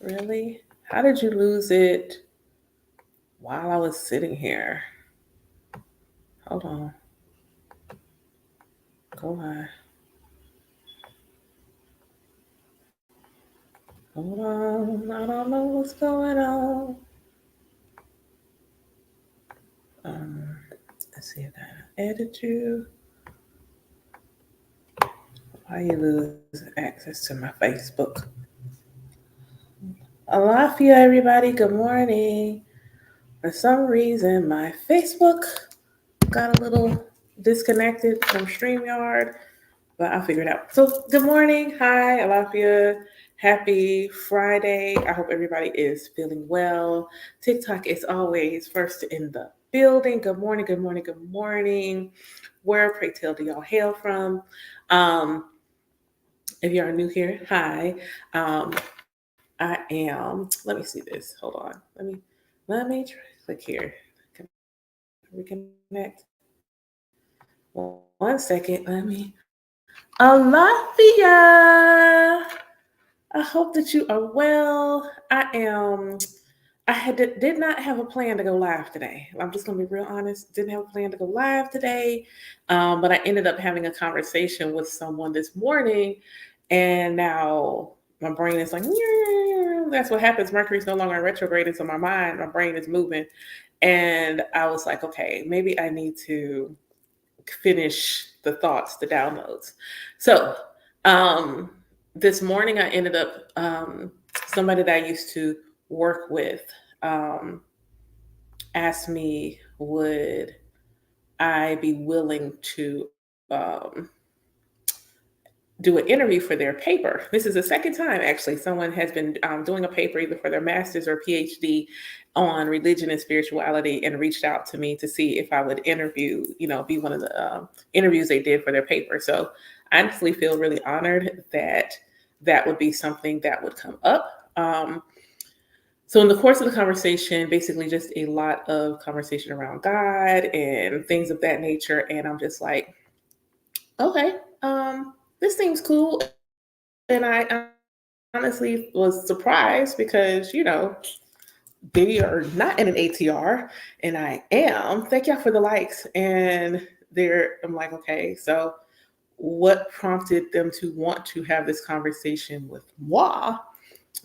Really? How did you lose it while I was sitting here? Hold on. Go on. Hold on. I don't know what's going on. Um, let's see if I added you. Why you lose access to my Facebook? Alafia, everybody. Good morning. For some reason, my Facebook got a little disconnected from StreamYard, but I'll figure it out. So, good morning. Hi, Alafia. Happy Friday. I hope everybody is feeling well. TikTok is always first in the building. Good morning, good morning, good morning. Where, pray tell, do y'all hail from? Um, if you are new here, hi. Um, I am. Let me see this. Hold on. Let me try, click here. Can reconnect. One second. Alafia. I hope that you are well. I am. Did not have a plan to go live today. I'm just gonna be real honest. Didn't have a plan to go live today, but I ended up having a conversation with someone this morning, and now my brain is like, "Yeah." That's what happens. Mercury's no longer in retrograde, and so my brain is moving, and I was like, okay, maybe I need to finish the thoughts, the downloads. So um, this morning I ended up somebody that I used to work with um, asked me, would I be willing to do an interview for their paper? This is the second time actually someone has been doing a paper either for their master's or PhD on religion and spirituality and reached out to me to see if I would interview, be one of the interviews they did for their paper. So I honestly feel really honored that that would be something that would come up. So in the course of the conversation, basically just a lot of conversation around God and things of that nature. And I'm just like, okay, this seems cool. And I honestly was surprised because, they are not in an ATR and I am. Thank y'all for the likes. And I'm like, okay, so what prompted them to want to have this conversation with moi,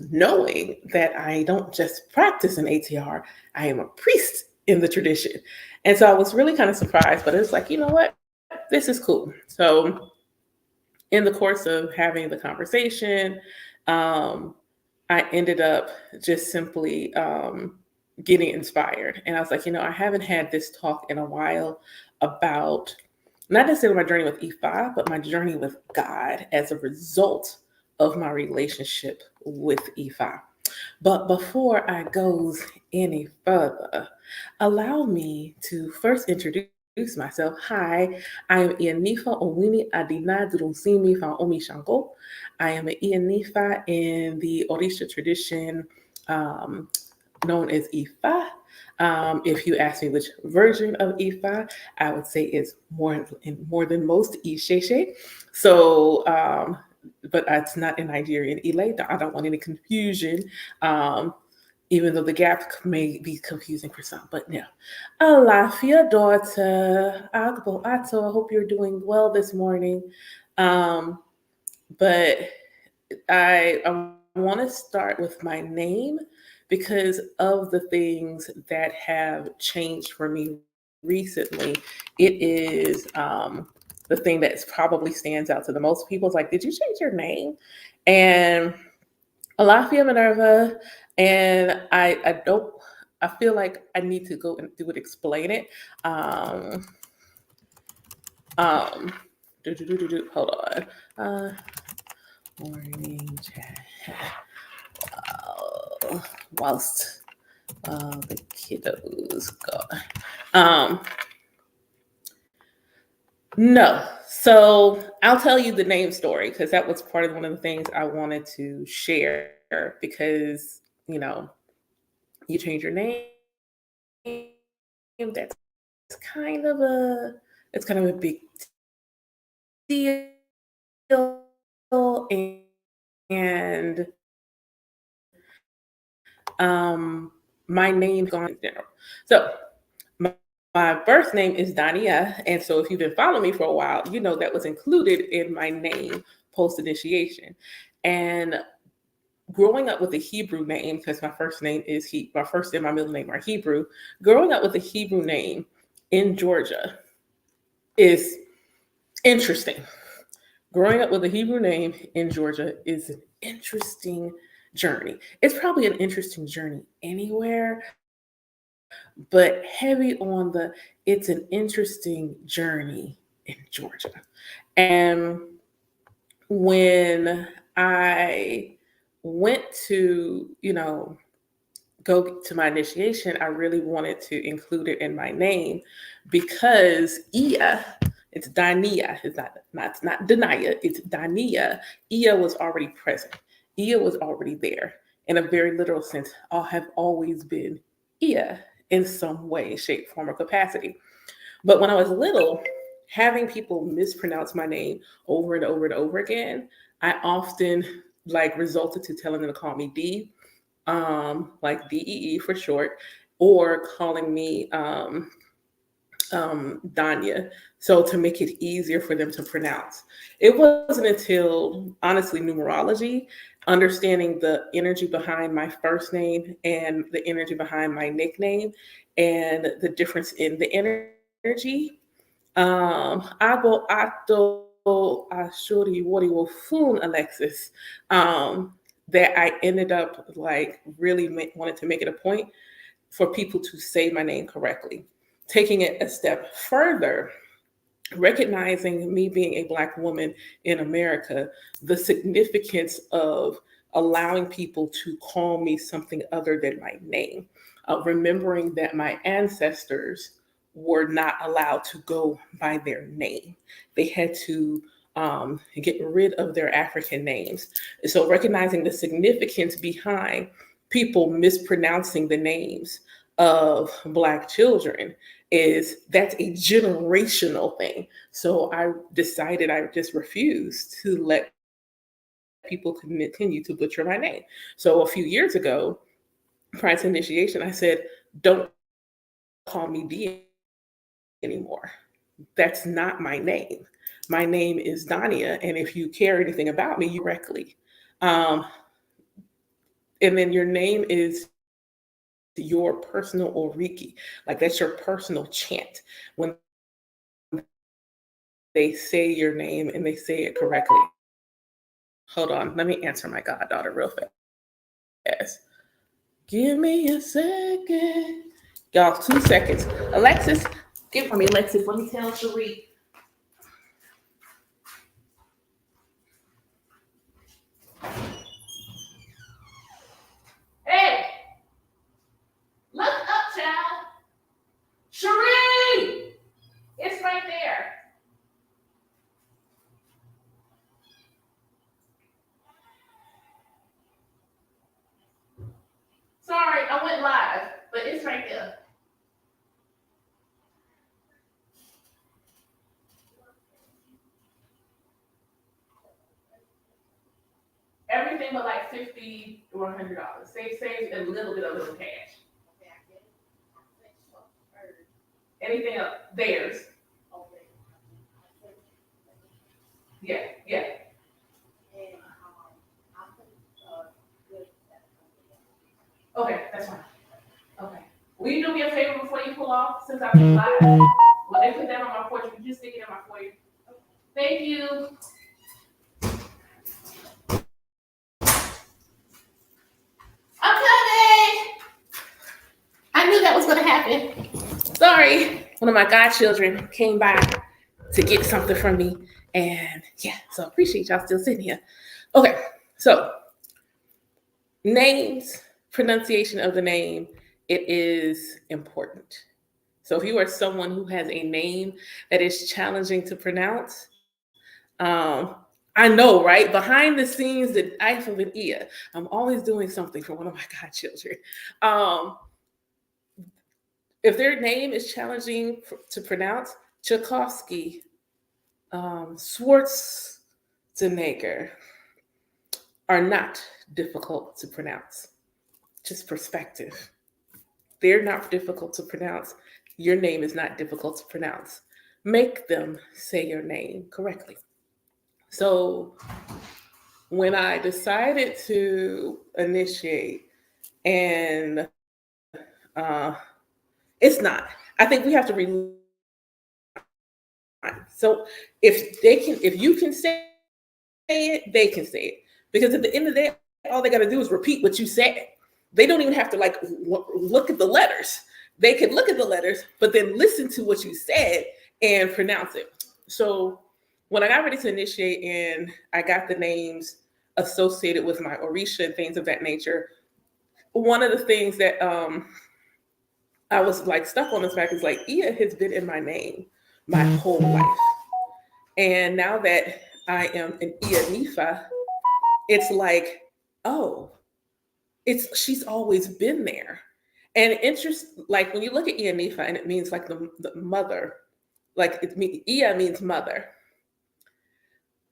knowing that I don't just practice an ATR, I am a priest in the tradition. And so I was really kind of surprised, but it was like, you know what? This is cool. So in the course of having the conversation, um, I ended up just simply getting inspired. And I was like, I haven't had this talk in a while about not necessarily my journey with Ifa, but my journey with God as a result of my relationship with Ifa. But before I goes any further, allow me to first introduce myself. Hi, I am Ianifa Owini Adina Durusimi Fa Omi Shango. I am an Ianifa in the Orisha tradition um, known as Ifa. If you ask me which version of Ifa, I would say it's more than most Isheshe. So, but it's not in Nigerian Ile. I don't want any confusion. Um, even though the gap may be confusing for some, but no. Alafia, daughter, Agbo Ato, I hope you're doing well this morning. Um, but I want to start with my name because of the things that have changed for me recently. It is the thing that probably stands out to the most people. It's like, did you change your name? And Alafia Minerva, and I don't. I feel like I need to go and do it, explain it. Um, um, hold on. Morning chat. Whilst the kiddos go. No. So I'll tell you the name story because that was part of one of the things I wanted to share because, you change your name. That's kind of it's kind of a big deal. And My name gone in general. So my birth name is Dania, and so if you've been following me for a while, you know that was included in my name post initiation. And growing up with a Hebrew name, because my first name is my first and my middle name are Hebrew. Growing up with a Hebrew name in Georgia is interesting. Growing up with a Hebrew name in Georgia is an interesting journey. It's probably an interesting journey anywhere, but heavy on it's an interesting journey in Georgia. And when I went to, go to my initiation, I really wanted to include it in my name because Ia, it's Dania, it's not Dania, it's Dania. Ia was already present. Ia was already there. In a very literal sense, I have always been Ia in some way, shape, form, or capacity. But when I was little, having people mispronounce my name over and over and over again, I often resulted to telling them to call me D, like DEE for short, or calling me Danya. So to make it easier for them to pronounce. It wasn't until honestly numerology, understanding the energy behind my first name and the energy behind my nickname and the difference in the energy. Ago Ato Ashuri Wori Wofun Alexis. That I ended up really wanted to make it a point for people to say my name correctly. Taking it a step further, recognizing me being a Black woman in America, the significance of allowing people to call me something other than my name, remembering that my ancestors were not allowed to go by their name. They had to get rid of their African names. So, recognizing the significance behind people mispronouncing the names of Black children that's a generational thing. So I decided I just refused to let people continue to butcher my name. So a few years ago, prior to initiation, I said, don't call me D anymore. That's not my name. My name is Dania. And if you care anything about me, you correctly. Um, and then your name is your personal oriki. Like that's your personal chant. When they say your name and they say it correctly. Hold on, let me answer my goddaughter real fast. Give me a second. Y'all, 2 seconds. Alexis, get for me, Alexis. Let me tell Cherie. Hey, look up, child. Cherie! It's right there. Sorry, I went live, but it's right there. Everything but like 50 or $100. Save a little bit of little cash. Anything else? Theirs. Yeah, yeah. Okay, that's fine. Okay. Will you do me a favor before you pull off since I've been live? When they put that on my porch, you just stick it in my foyer. Thank you. I'm coming. I knew that was going to happen. Sorry. One of my godchildren came by to get something from me. And yeah, so I appreciate y'all still sitting here. Okay, so names, pronunciation of the name, it is important. So if you are someone who has a name that is challenging to pronounce, I know, right? Behind the scenes, that I have an ear. I'm always doing something for one of my godchildren. Um, if their name is challenging to pronounce, Tchaikovsky, Schwarzenegger are not difficult to pronounce. just perspective. They're not difficult to pronounce. Your name is not difficult to pronounce. Make them say your name correctly. So when I decided to initiate, and it's not, I think we have to relearn. So if you can say it, they can say it. Because at the end of the day, all they got to do is repeat what you said. They don't even have to like look at the letters. They can look at the letters, but then listen to what you said and pronounce it. So when I got ready to initiate and I got the names associated with my Orisha and things of that nature, one of the things that I was like stuck on this fact is like Ia has been in my name my whole life. And now that I am an Ia Nifa, it's like, oh, she's always been there. And interest, like when you look at Ia Nifa and it means like the mother, like Ia means mother.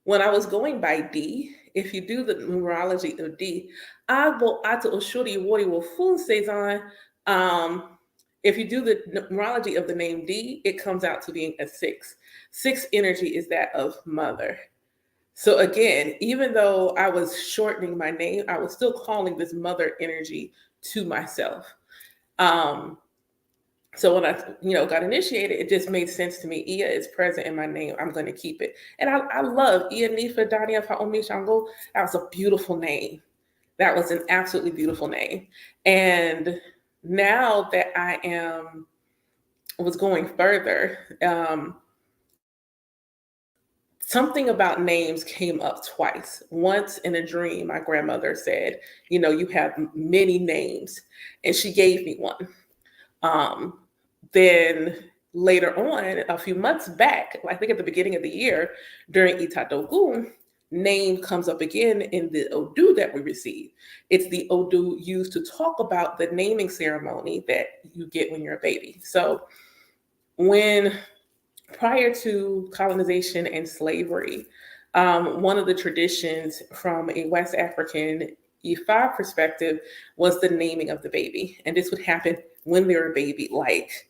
When I was going by D, if you do the numerology of D, Agbo Ata Oshori Wori Wofun Sezon, if you do the numerology of the name D, it comes out to being a 6. 6 energy is that of mother. So again, even though I was shortening my name, I was still calling this mother energy to myself. So when I, got initiated, it just made sense to me. Ia is present in my name. I'm going to keep it. And I love Ia Nifa Dania Faomi Shango. That was a beautiful name. That was an absolutely beautiful name. And now that was going further, something about names came up twice. Once in a dream, my grandmother said, you have many names. And she gave me one. Then later on, a few months back, I think at the beginning of the year, during Itadogun, name comes up again in the Odu that we receive. It's the Odu used to talk about the naming ceremony that you get when you're a baby. So prior to colonization and slavery, one of the traditions from a West African Ifa perspective was the naming of the baby. And this would happen when they're a baby, like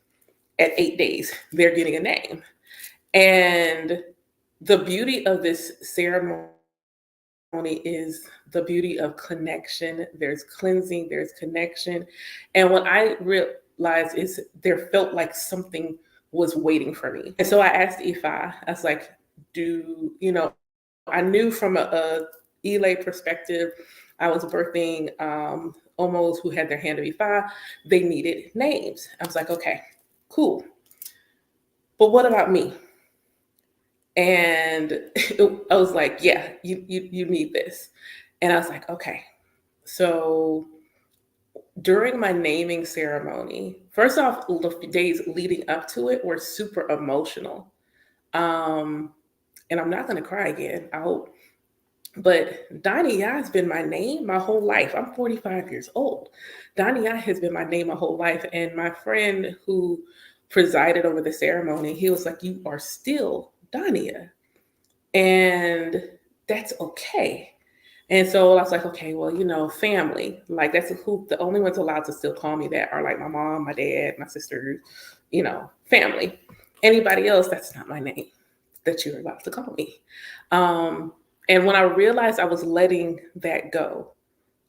at 8 days, they're getting a name. And the beauty of this ceremony is the beauty of connection. There's cleansing, there's connection. And what I realized is there felt like something was waiting for me. And so I asked Ifa, I was like, I knew from a Ile perspective, I was birthing Omos who had their hand of Ifa. They needed names. I was like, okay, cool. But what about me? And I was like, yeah, you need this. And I was like, okay. So during my naming ceremony, first off, the days leading up to it were super emotional. And I'm not going to cry again, I hope. But Donnie Ya has been my name my whole life. I'm 45 years old. Donnie Ya has been my name my whole life. And my friend who presided over the ceremony, he was like, you are still Dania. And that's okay. And so I was like, okay, well, family, like that's who the only ones allowed to still call me that are like my mom, my dad, my sisters, family. Anybody else, that's not my name that you're allowed to call me. And when I realized I was letting that go,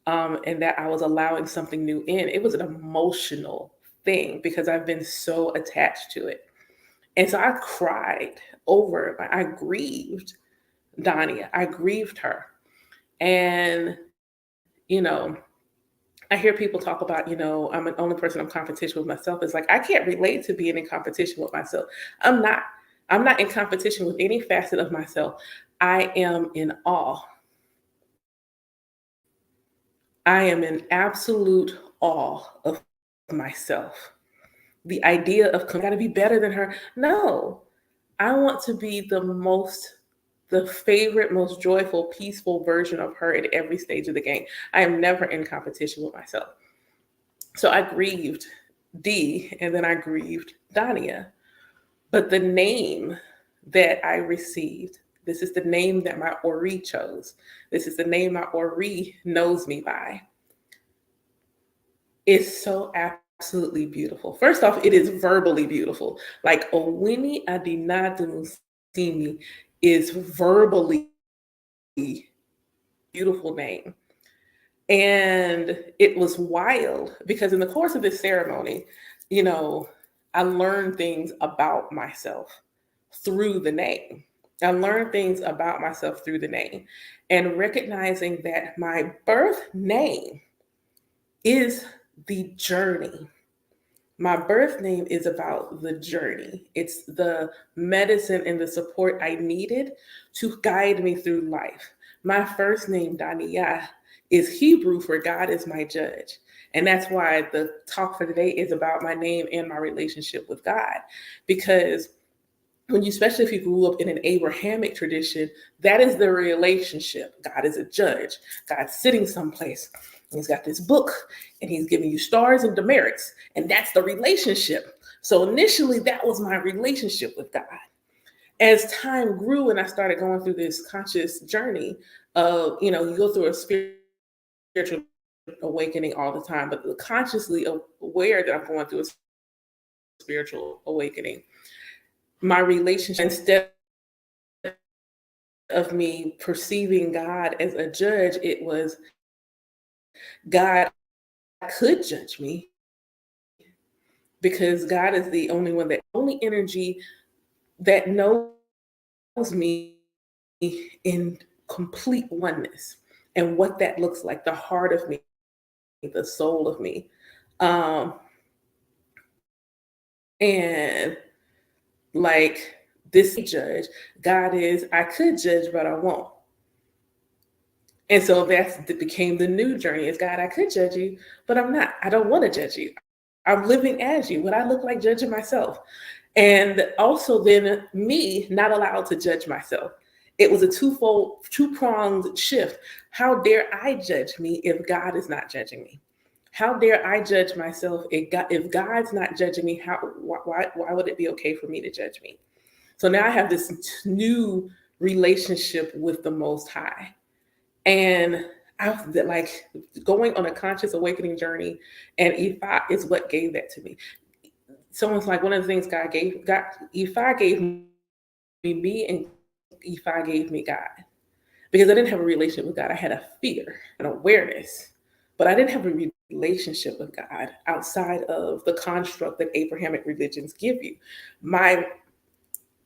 and that I was allowing something new in, it was an emotional thing because I've been so attached to it. And so I cried over it. I grieved Dania. I grieved her. And, I hear people talk about, I'm an only person in competition with myself. It's like, I can't relate to being in competition with myself. I'm not in competition with any facet of myself. I am in awe. I am in absolute awe of myself. The idea of I gotta be better than her. No, I want to be the favorite, most joyful, peaceful version of her at every stage of the game. I am never in competition with myself. So I grieved D and then I grieved Dania. But the name that I received, this is the name that my Ori chose. This is the name my Ori knows me by. is so absolutely beautiful. First off, it is verbally beautiful. Like Owini Adinadunu Simi is verbally beautiful name. And it was wild because in the course of this ceremony, you know, I learned things about myself through the name. I learned things about myself through the name and recognizing that my birth name is the journey. My birth name is about the journey. It's the medicine and the support I needed to guide me through life. My first name, Daniyah, is Hebrew for God is my judge. And that's why the talk for today is about my name and my relationship with God. Because when you, especially if you grew up in an Abrahamic tradition, that is the relationship. God is a judge. God's sitting someplace. He's got this book and he's giving you stars and demerits. And that's the relationship. So initially, that was my relationship with God. As time grew and I started going through this conscious journey of, you go through a spiritual awakening all the time, but consciously aware that I'm going through a spiritual awakening. My relationship, instead of me perceiving God as a judge, it was God could judge me because God is the only one, that only energy that knows me in complete oneness and what that looks like, the heart of me, the soul of me. Um, and like this judge, God is, I could judge, but I won't. And so that became the new journey is God, I could judge you, but I'm not. I don't want to judge you. I'm living as you. Would I look like judging myself? And also then me not allowed to judge myself. It was a twofold, two-pronged shift. How dare I judge me if God is not judging me? How dare I judge myself if God's not judging me? Why would it be okay for me to judge me? So now I have this new relationship with the Most High. And like going on a conscious awakening journey, and Ifa is what gave that to me. Someone's like, one of the things Ifa gave me, and Ifa gave me God. Because I didn't have a relationship with God. I had a fear, an awareness, but I didn't have a relationship with God outside of the construct that Abrahamic religions give you. My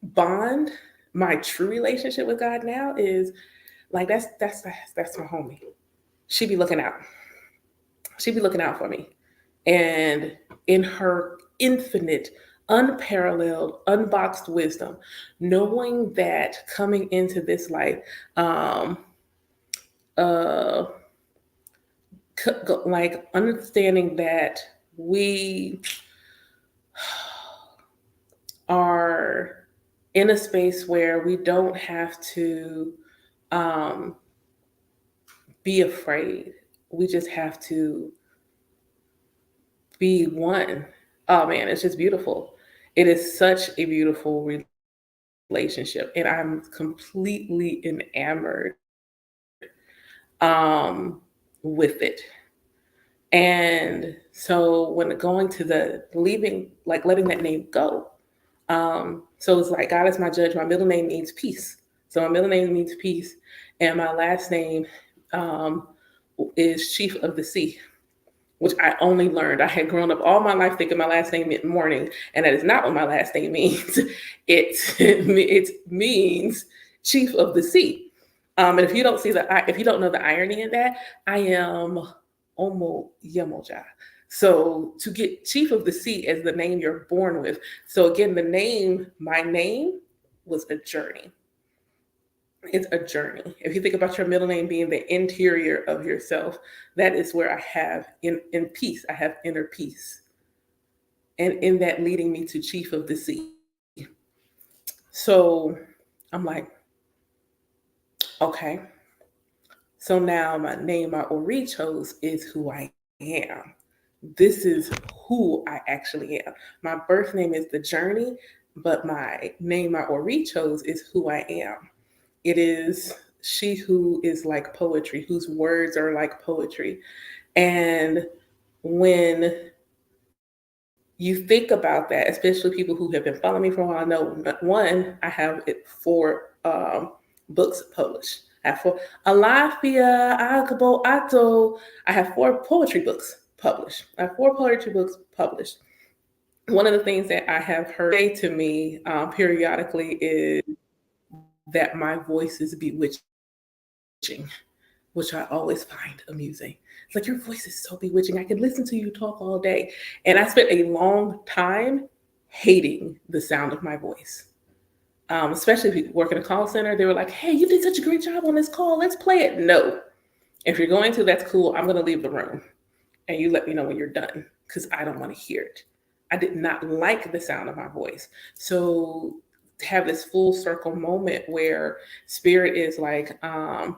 bond, my true relationship with God now is like that's my homie. She be looking out. She be looking out for me. And in her infinite, unparalleled, unboxed wisdom, knowing that coming into this life, uh, like understanding that we are in a space where we don't have to um, be afraid. We just have to be one. Oh man, it's just beautiful. It is such a beautiful relationship, and I'm completely enamored with it. And so when going to the leaving, like letting that name go. So it's like God is my judge. My middle name means peace. So my middle name means peace, and my last name um, is Chief of the Sea, which I only learned. I had grown up all my life thinking my last name meant morning, and that is not what my last name means. It means chief of the sea. And if you don't know the irony in that, I am Omo Yemoja. So to get chief of the sea as the name you're born with. So again, my name was a journey. It's a journey. If you think about your middle name being the interior of yourself, that is where I have in peace, I have inner peace. And in that leading me to Chief of the Sea. So I'm like, okay. So now my name, my Ori chose is who I am. This is who I actually am. My birth name is the journey, but my name, my Ori chose is who I am. It is she who is like poetry, whose words are like poetry. And when you think about that, especially people who have been following me for a while, know one, I have 4 books published. I have 4 Alafia, Agabo, Ato. I have 4 poetry books published. I have 4 poetry books published. One of the things that I have heard say to me periodically is that my voice is bewitching, which I always find amusing. It's like, your voice is so bewitching. I could listen to you talk all day. And I spent a long time hating the sound of my voice. Especially if you work in a call center, they were like, hey, you did such a great job on this call. Let's play it. No. If you're going to, that's cool. I'm going to leave the room. And you let me know when you're done, because I don't want to hear it. I did not like the sound of my voice. So to have this full circle moment where spirit is like, go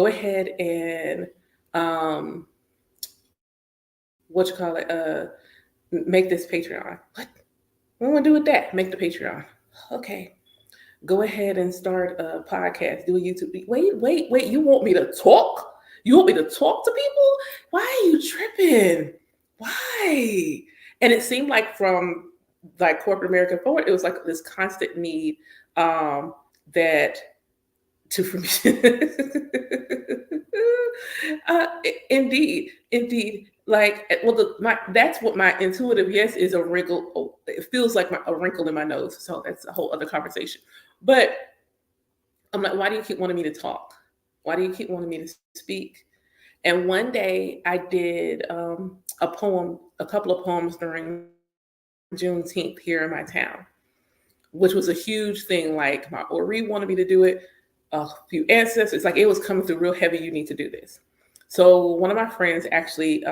ahead and what you call it, make this Patreon. What? What do I want to do with that? Make the Patreon. Okay. Go ahead and start a podcast, do a YouTube. Wait. You want me to talk? You want me to talk to people? Why are you tripping? Why? And it seemed like from like corporate America forward, it was like this constant need that to for me. Indeed. Like, well, that's what my intuitive yes is, a wrinkle. Oh, it feels like a wrinkle in my nose. So that's a whole other conversation. But I'm like, why do you keep wanting me to talk? Why do you keep wanting me to speak? And one day I did a couple of poems during Juneteenth here in my town, which was a huge thing. Like, my Ori wanted me to do it, a few ancestors, like it was coming through real heavy. You need to do this. So one of my friends actually,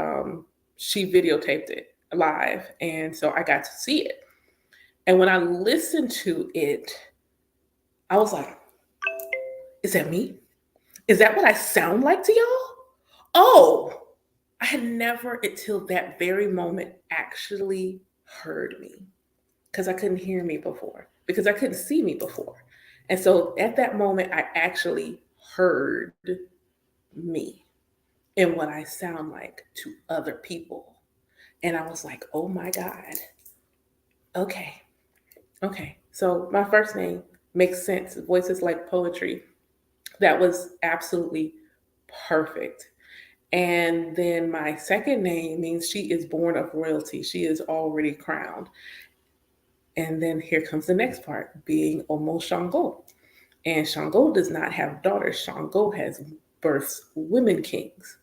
she videotaped it live. And so I got to see it. And when I listened to it, I was like, is that me? Is that what I sound like to y'all? Oh, I had never until that very moment actually heard me, because I couldn't hear me before, because I couldn't see me before. And so at that moment, I actually heard me and what I sound like to other people. And I was like, oh my God. Okay. So my first name makes sense. Voices like poetry. That was absolutely perfect. And then my second name means she is born of royalty. She is already crowned. And then here comes the next part, being Omo Shango. And Shango does not have daughters. Shango has births women kings.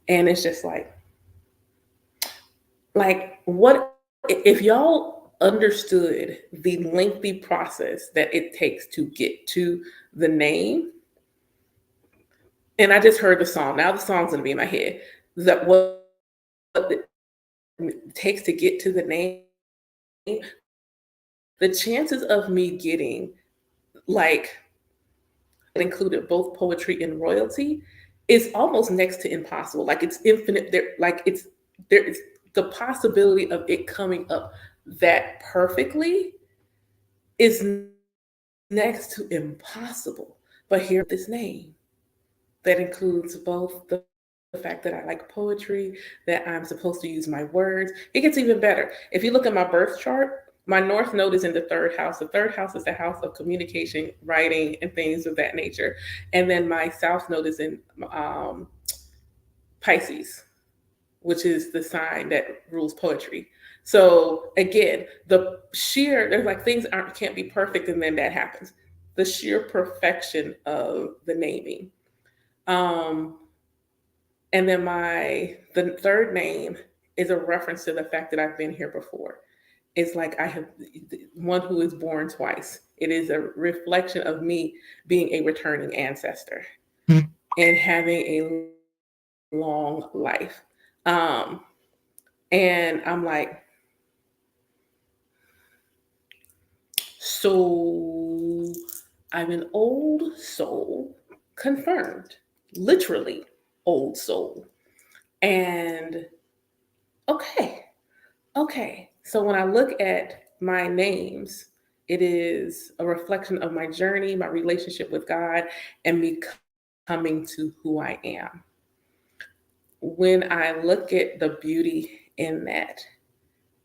And it's just like what if y'all understood the lengthy process that it takes to get to the name? And I just heard the song. Now the song's gonna be in my head. That what it takes to get to the name, the chances of me getting like it included both poetry and royalty is almost next to impossible. Like, it's infinite. There is the possibility of it coming up that perfectly is next to impossible. But here this name that includes both the fact that I like poetry, that I'm supposed to use my words. It gets even better. If you look at my birth chart, my north node is in the third house. The third house is the house of communication, writing, and things of that nature. And then my south node is in Pisces, which is the sign that rules poetry. So again, there's like things can't be perfect, and then that happens. The sheer perfection of the naming. Um, and then the third name is a reference to the fact that I've been here before. It's like I have one who is born twice. It is a reflection of me being a returning ancestor and having a long life. And I'm like, so I'm an old soul, confirmed, literally old soul. And okay. So when I look at my names, it is a reflection of my journey, my relationship with God, and me coming to who I am. when I look at the beauty in that,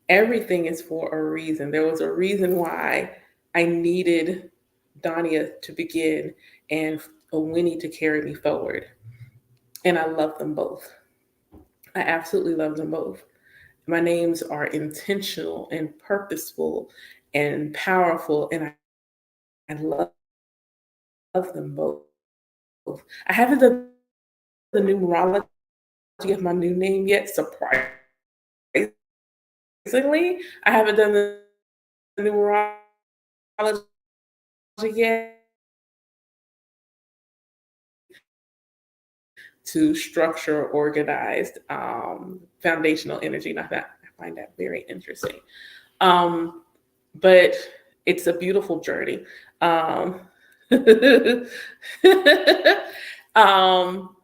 everything is for a reason. There was a reason why I needed Dania to begin and Winnie to carry me forward. And I love them both. I absolutely love them both. My names are intentional and purposeful and powerful, and I love them both. I haven't done the numerology of my new name yet, surprisingly. I haven't done the numerology yet to structure organized foundational energy. Not that I find that very interesting. Um, but it's a beautiful journey. Um, um,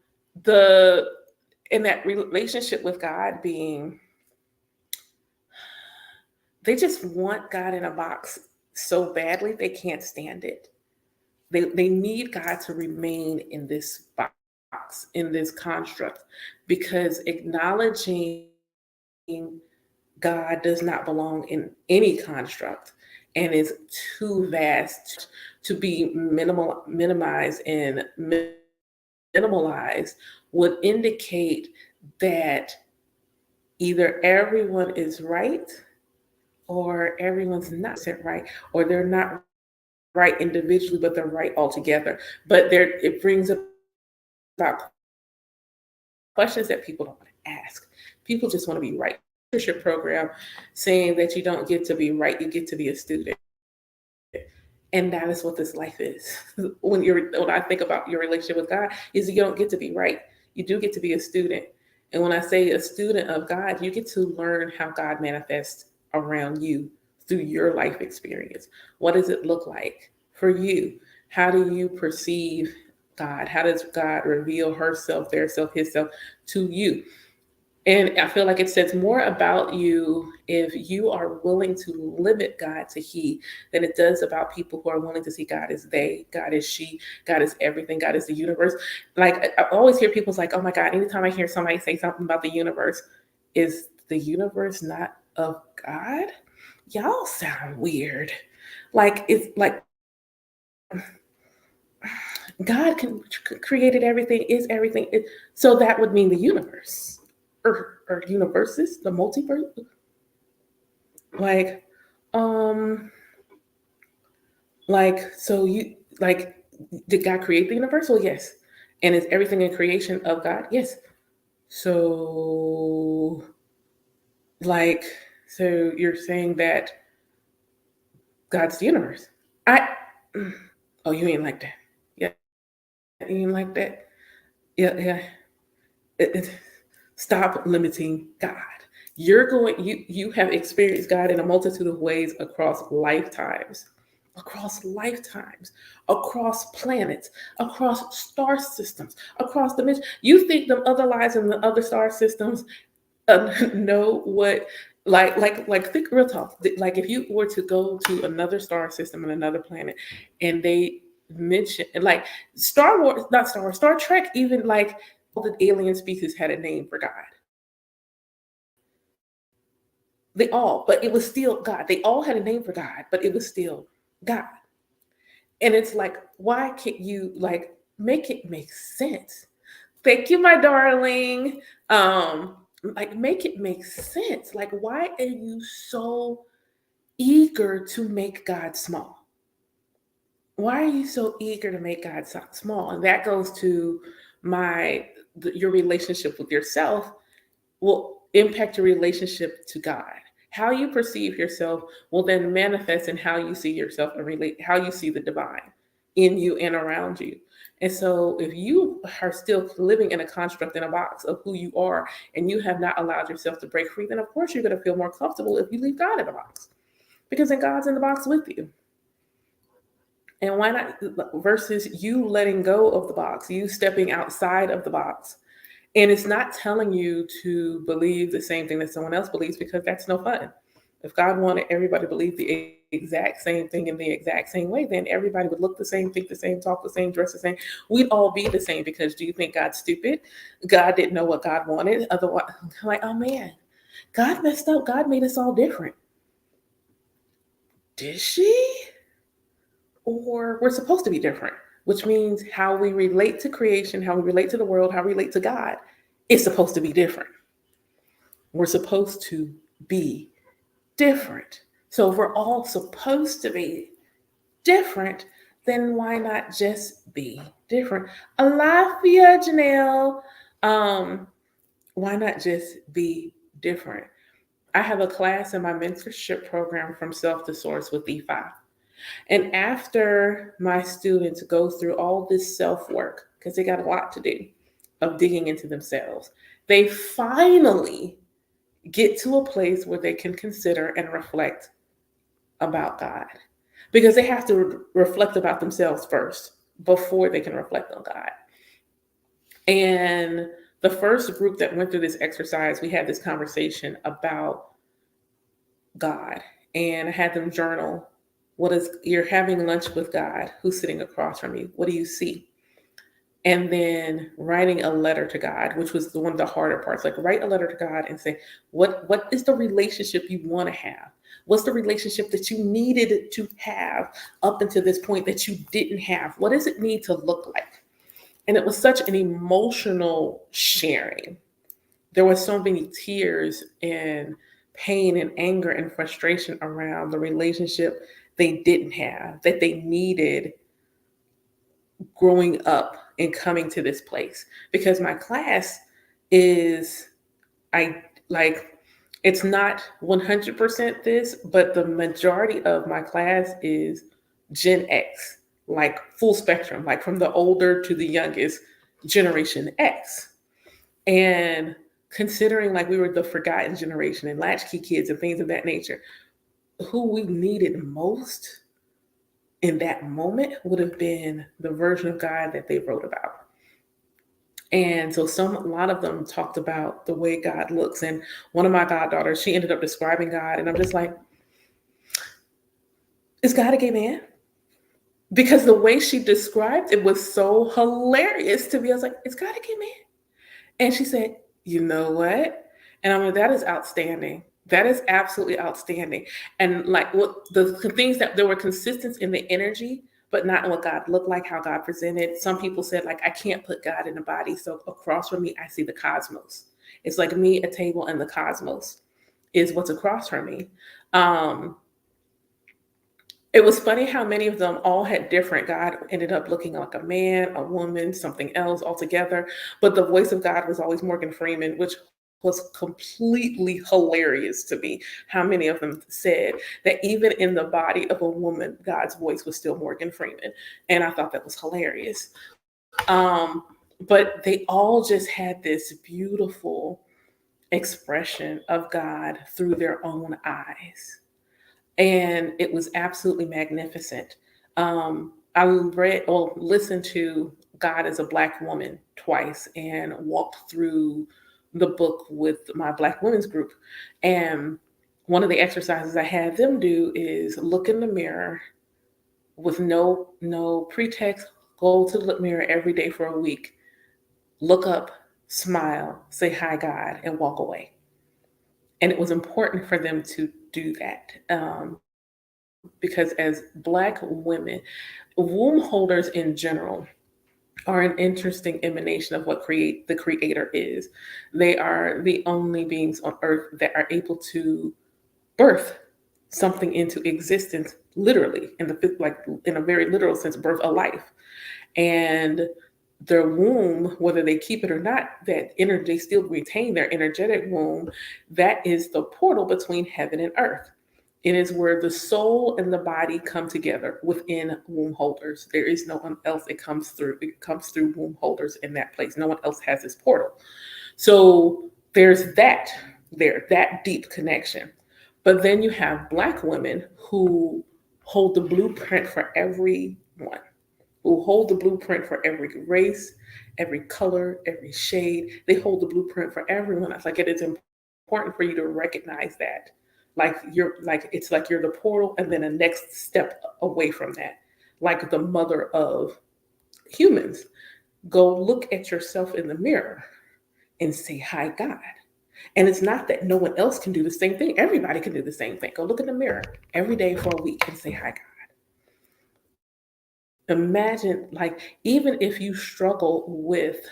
the in that relationship with God being, they just want God in a box so badly they can't stand it. They need God to remain in this box, in this construct, because acknowledging God does not belong in any construct and is too vast to be minimized and minimalized would indicate that either everyone is right or everyone's not right, or they're not right individually, but they're right altogether. But there, it brings about questions that people don't want to ask. People just want to be right. Leadership program saying that you don't get to be right, you get to be a student. And that is what this life is. When I think about your relationship with God, is you don't get to be right. You do get to be a student. And when I say a student of God, you get to learn how God manifests around you through your life experience. What does it look like for you? How do you perceive God? How does God reveal herself, their self, his self to you? And I feel like it says more about you if you are willing to limit God to He than it does about people who are willing to see God as they, God is she, God is everything, God is the universe. Like I always hear people's like, oh my God, anytime I hear somebody say something about the universe, is the universe not of God? Y'all sound weird. Like it's like God created everything, is everything. So that would mean the universe or universes, the multiverse. Like, um, like so you like did God create the universe? Well, yes. And is everything in creation of God? Yes. So like so you're saying that God's the universe. I oh you ain't like that. Yeah, you ain't like that. Yeah, yeah. It, stop limiting God. You have experienced God in a multitude of ways across lifetimes, across planets, across star systems, across dimensions. You think them other lives in the other star systems know what like think real talk. Like if you were to go to another star system and another planet and they mention like Star Wars, not Star Wars, Star Trek, even like all the alien species had a name for God. They all, but it was still God. They all had a name for God, but it was still God. And it's like, why can't you like make it make sense? Thank you, my darling. Like make it make sense. Like, why are you so eager to make God small? Why are you so eager to make God small? And that goes to your relationship with yourself will impact your relationship to God. How you perceive yourself will then manifest in how you see yourself and relate how you see the divine in you and around you. And so if you are still living in a construct in a box of who you are and you have not allowed yourself to break free, then of course you're going to feel more comfortable if you leave God in the box. Because then God's in the box with you. And why not versus you letting go of the box, you stepping outside of the box. And it's not telling you to believe the same thing that someone else believes because that's no fun. If God wanted everybody to believe the exact same thing in the exact same way, then everybody would look the same, think the same, talk the same, dress the same. We'd all be the same, because do you think God's stupid? God didn't know what God wanted. Otherwise, like, oh man, God messed up. God made us all different. Did she? Or we're supposed to be different, which means how we relate to creation, how we relate to the world, how we relate to God is supposed to be different. We're supposed to be different. So if we're all supposed to be different, then why not just be different? Alafia, Janelle. Why not just be different? I have a class in my mentorship program, From Self to Source, with E5. And after my students go through all this self work, because they got a lot to do of digging into themselves, they finally get to a place where they can consider and reflect about God. Because they have to reflect about themselves first before they can reflect on God. And the first group that went through this exercise, we had this conversation about God. And I had them journal. What is, you're having lunch with God, who's sitting across from you? What do you see? And then writing a letter to God, which was one of the harder parts. Like, write a letter to God and say, what is the relationship you want to have? What's the relationship that you needed to have up until this point that you didn't have? What does it need to look like? And it was such an emotional sharing. There was so many tears and pain and anger and frustration around the relationship they didn't have, that they needed growing up and coming to this place. Because my class is, I like, it's not 100% this, but the majority of my class is Gen X, like full spectrum, like from the older to the youngest, Generation X. And considering like we were the forgotten generation and latchkey kids and things of that nature, who we needed most in that moment would have been the version of God that they wrote about. And so a lot of them talked about the way God looks. And one of my goddaughters, she ended up describing God. And I'm just like, is God a gay man? Because the way she described it was so hilarious to me. I was like, is God a gay man? And she said, you know what? And I'm like, that is outstanding. That is absolutely outstanding. And like what the things that there were consistency in the energy, but not in what God looked like, how God presented. Some people said, like, I can't put God in a body. So across from me, I see the cosmos. It's like me, a table, and the cosmos is what's across from me. It was funny how many of them all had different. God ended up looking like a man, a woman, something else altogether. But the voice of God was always Morgan Freeman, which was completely hilarious to me. How many of them said that even in the body of a woman, God's voice was still Morgan Freeman. And I thought that was hilarious. But they all just had this beautiful expression of God through their own eyes. And it was absolutely magnificent. I read or listened to God as a Black Woman twice and walked through the book with my Black women's group. And one of the exercises I had them do is look in the mirror with no pretext, go to the mirror every day for a week, look up, smile, say hi God, and walk away. And it was important for them to do that. Because as Black women, womb holders in general are an interesting emanation of what the creator is. They are the only beings on earth that are able to birth something into existence, literally, in a very literal sense, birth a life. And their womb, whether they keep it or not, that energy, they still retain their energetic womb. That is the portal between heaven and earth. It is where the soul and the body come together within womb holders. There is no one else it comes through. It comes through womb holders in that place. No one else has this portal. So there's that deep connection. But then you have Black women who hold the blueprint for everyone, who hold the blueprint for every race, every color, every shade. They hold the blueprint for everyone. It's like it is important for you to recognize that. it's like you're the portal and then a next step away from that, like the mother of humans. Go look at yourself in the mirror and say, "Hi, God." And it's not that no one else can do the same thing. Everybody can do the same thing. Go look in the mirror every day for a week and say, "Hi, God." Imagine, like, even if you struggle with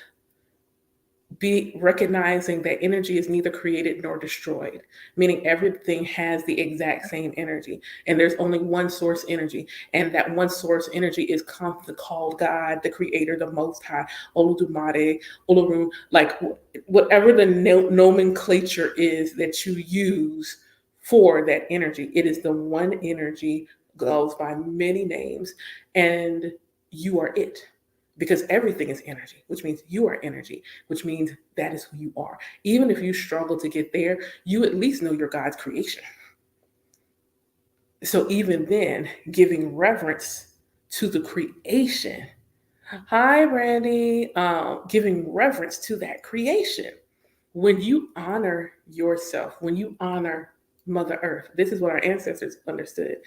be recognizing that energy is neither created nor destroyed, meaning everything has the exact same energy and there's only one source energy, and that one source energy is called God, the creator, the most high, Oludumare, Olorum, like whatever the nomenclature is that you use for that energy. It is the one energy, goes by many names, and you are it, because everything is energy, which means you are energy, which means that is who you are. Even if you struggle to get there, you at least know you're God's creation. So even then, giving reverence to the creation. Hi, Brandy. Giving reverence to that creation. When you honor yourself, when you honor Mother Earth, this is what our ancestors understood.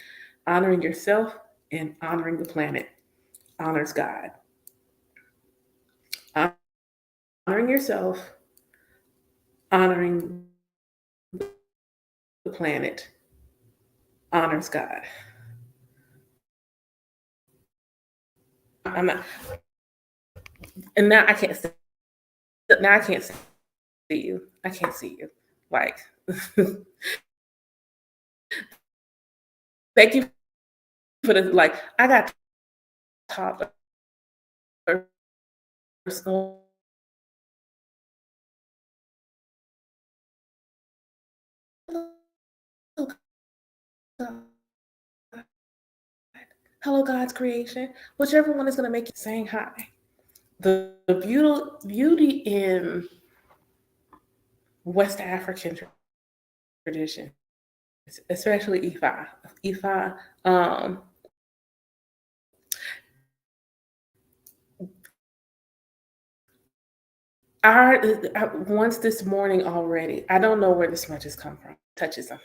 Honoring yourself and honoring the planet honors God. Honoring yourself, honoring the planet honors God. I'm not, and now I can't. Now I can't see you. I can't see you. Like, thank you for the like. I got toddler personal. Hello, God's creation. Whichever one is going to make you saying hi. The beauty in West African tradition, especially Ifa. Ifa, once this morning already, I don't know where the smudges come from. Touches them.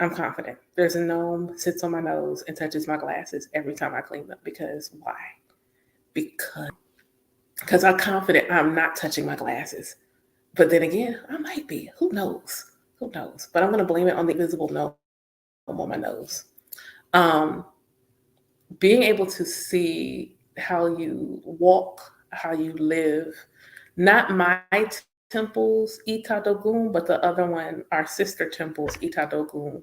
I'm confident. There's a gnome sits on my nose and touches my glasses every time I clean them. Because why? Because I'm confident I'm not touching my glasses. But then again, I might be. Who knows? Who knows? But I'm going to blame it on the invisible gnome on my nose. Um, Being able to see how you walk, how you live, not my temples, Itadogun, but the other one, our sister temples, Itadogun.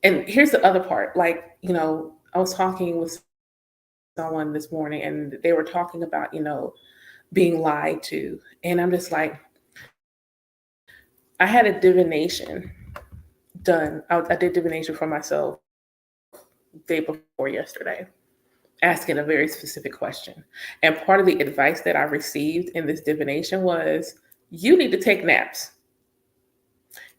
And here's the other part. Like, I was talking with someone this morning and they were talking about, being lied to. And I'm just like, I had a divination done. I did divination for myself day before yesterday, asking a very specific question. And part of the advice that I received in this divination was, you need to take naps.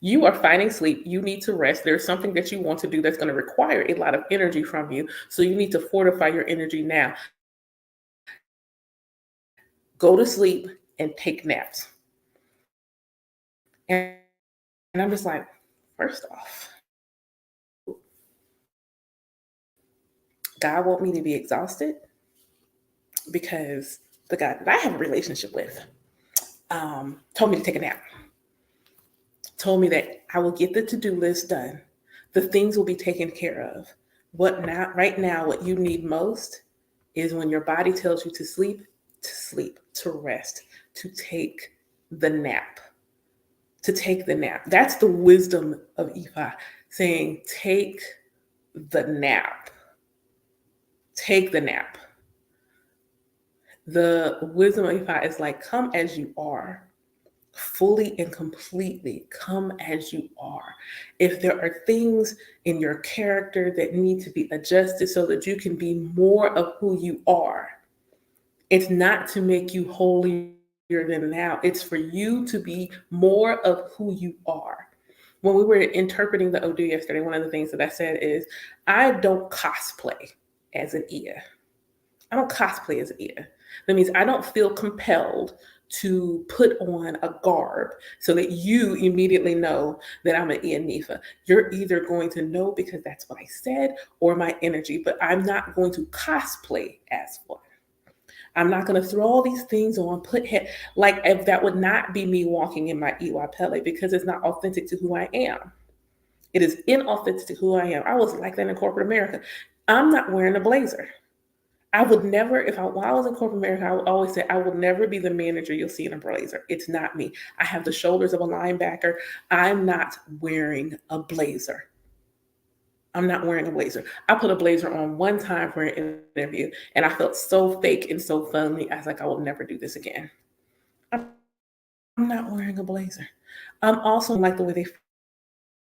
You are fighting sleep. You need to rest. There's something that you want to do that's going to require a lot of energy from you. So you need to fortify your energy now. Go to sleep and take naps. And I'm just like, first off, God want me to be exhausted, because the God that I have a relationship with told me to take a nap. Told me that I will get the to-do list done. The things will be taken care of. Right now, what you need most is when your body tells you to sleep, to rest, to take the nap. To take the nap. That's the wisdom of Ifa, saying, take the nap. Take the nap. The wisdom of Ifa is like, come as you are. Fully and completely come as you are. If there are things in your character that need to be adjusted so that you can be more of who you are, it's not to make you holier than thou. It's for you to be more of who you are. When we were interpreting the Odu yesterday, one of the things that I said is, I don't cosplay as an Ia. I don't cosplay as an Ia. That means I don't feel compelled to put on a garb so that you immediately know that I'm an Ianifa. You're either going to know because that's what I said or my energy, but I'm not going to cosplay as one. I'm not going to throw all these things on, put head, like if that would not be me walking in my Iwa Pele because it's not authentic to who I am. It is inauthentic to who I am. I was like that in corporate America. I'm not wearing a blazer. I would never, when I was in corporate America, I would always say, I will never be the manager you'll see in a blazer. It's not me. I have the shoulders of a linebacker. I'm not wearing a blazer. I'm not wearing a blazer. I put a blazer on one time for an interview, and I felt so fake and so phony. I was like, I will never do this again. I'm not wearing a blazer. I'm also like the way they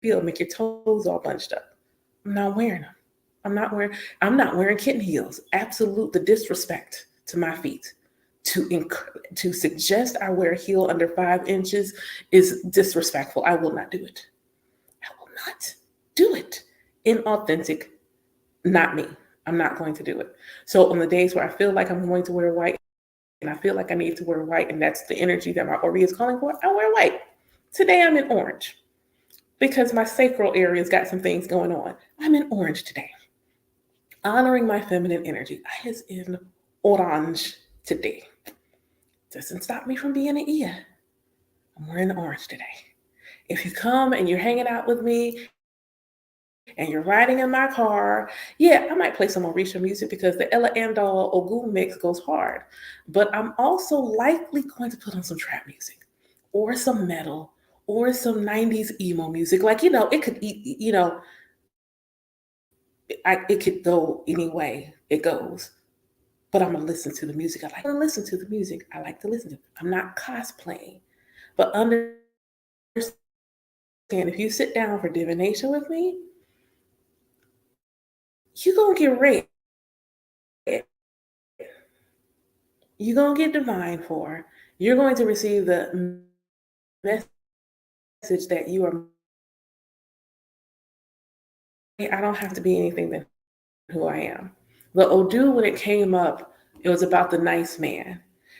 feel, make your toes all bunched up. I'm not wearing them. I'm not wearing kitten heels. Absolute the disrespect to my feet. To suggest I wear a heel under 5 inches is disrespectful. I will not do it. I will not do it. Inauthentic, not me. I'm not going to do it. So on the days where I feel like I'm going to wear white and I feel like I need to wear white and that's the energy that my Ori is calling for, I wear white. Today I'm in orange because my sacral area's got some things going on. I'm in orange today. Honoring my feminine energy. I is in orange today. Doesn't stop me from being an Ia. I'm wearing orange today. If you come and you're hanging out with me and you're riding in my car, yeah, I might play some Orisha music because the Ella Andal Ogun mix goes hard. But I'm also likely going to put on some trap music or some metal or some 90s emo music. Like, it could, it could go any way it goes. But I'm going to listen to the music. I like to listen to the music. I like to listen to it. I'm not cosplaying. But understand, if you sit down for divination with me, you're going to get read. You're going to get divine for. You're going to receive the message that you are. I don't have to be anything than who I am. The Odu, when it came up, it was about the nice man.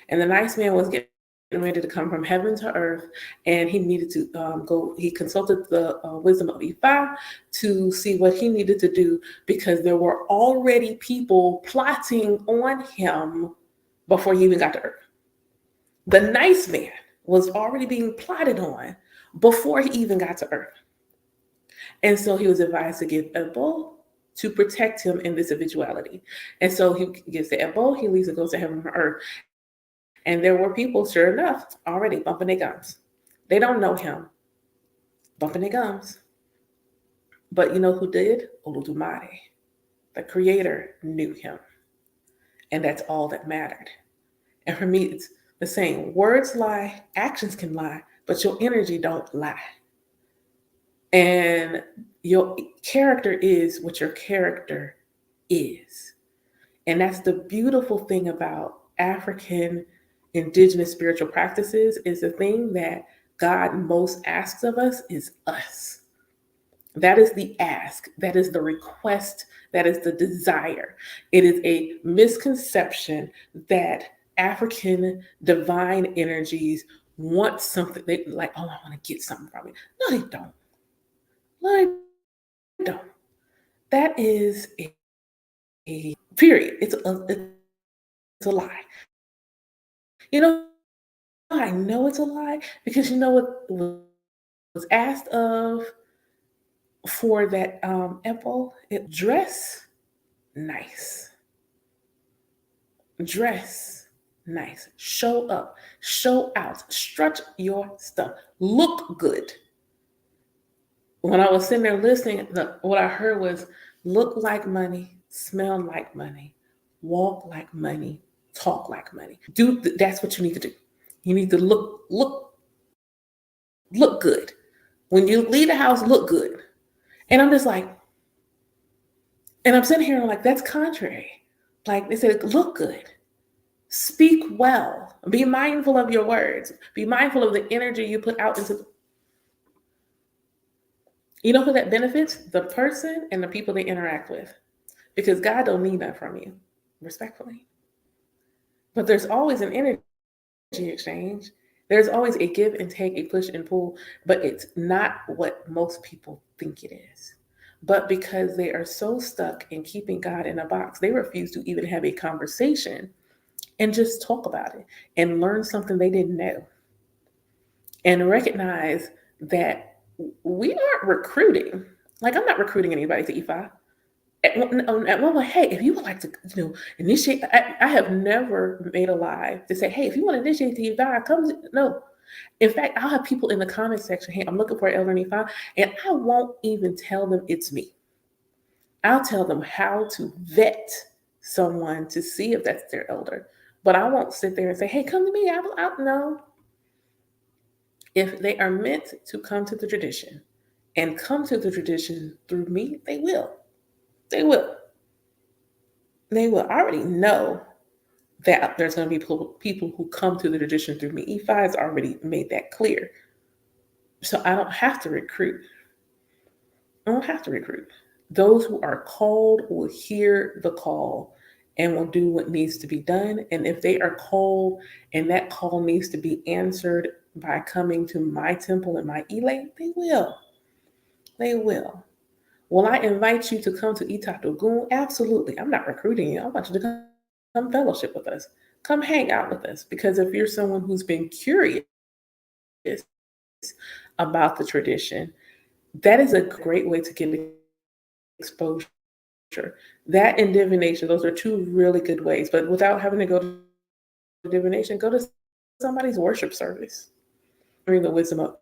And the nice man was getting ready to come from heaven to earth, and he needed to go. He consulted the wisdom of Ifa to see what he needed to do because there were already people plotting on him before he even got to earth. The nice man was already being plotted on before he even got to earth. And so he was advised to give Ebo to protect him in this eventuality. And so he gives the Ebo, he leaves and goes to heaven and earth. And there were people, sure enough, already bumping their gums. They don't know him, bumping their gums. But you know who did? Olodumare. The creator knew him. And that's all that mattered. And for me, it's the same. Words lie, actions can lie, but your energy don't lie. And your character is what your character is. And that's the beautiful thing about African indigenous spiritual practices is the thing that God most asks of us is us. That is the ask. That is the request. That is the desire. It is a misconception that African divine energies want something. They like, oh, I want to get something from it. No, they don't. No, they don't. That is a period. It's a lie. You know, I know it's a lie because you know what was asked of for that Apple? It dress nice. Dress nice. Show up. Show out. Strut your stuff. Look good. When I was sitting there listening, what I heard was look like money, smell like money, walk like money, talk like money. That's what you need to do. You need to look good. When you leave the house, look good. And I'm just like, and I'm sitting here and I'm like, that's contrary. Like they said, look good. Speak well. Be mindful of your words. Be mindful of the energy you put out into. You know who that benefits? The person and the people they interact with. Because God don't need that from you, respectfully. But there's always an energy exchange. There's always a give and take, a push and pull, but it's not what most people think it is. But because they are so stuck in keeping God in a box, they refuse to even have a conversation and just talk about it and learn something they didn't know and recognize that we aren't recruiting. Like, I'm not recruiting anybody to E5. At one point, hey, if you would like to, initiate, I have never made a live to say, hey, if you want to initiate the E5, come. No. In fact, I'll have people in the comment section, hey, I'm looking for an elder in E5, and I won't even tell them it's me. I'll tell them how to vet someone to see if that's their elder. But I won't sit there and say, hey, come to me. I no. If they are meant to come to the tradition and come to the tradition through me, they will. They will. They will. I already know that there's going to be people who come to the tradition through me. E5 has already made that clear. So I don't have to recruit. I don't have to recruit. Those who are called will hear the call and will do what needs to be done. And if they are called and that call needs to be answered by coming to my temple and my elate, they will. They will. Will I invite you to come to Itatogun? Absolutely. I'm not recruiting you. I want you to come fellowship with us. Come hang out with us. Because if you're someone who's been curious about the tradition, that is a great way to get exposure. That and divination, those are two really good ways. But without having to go to divination, go to somebody's worship service. Bring the wisdom of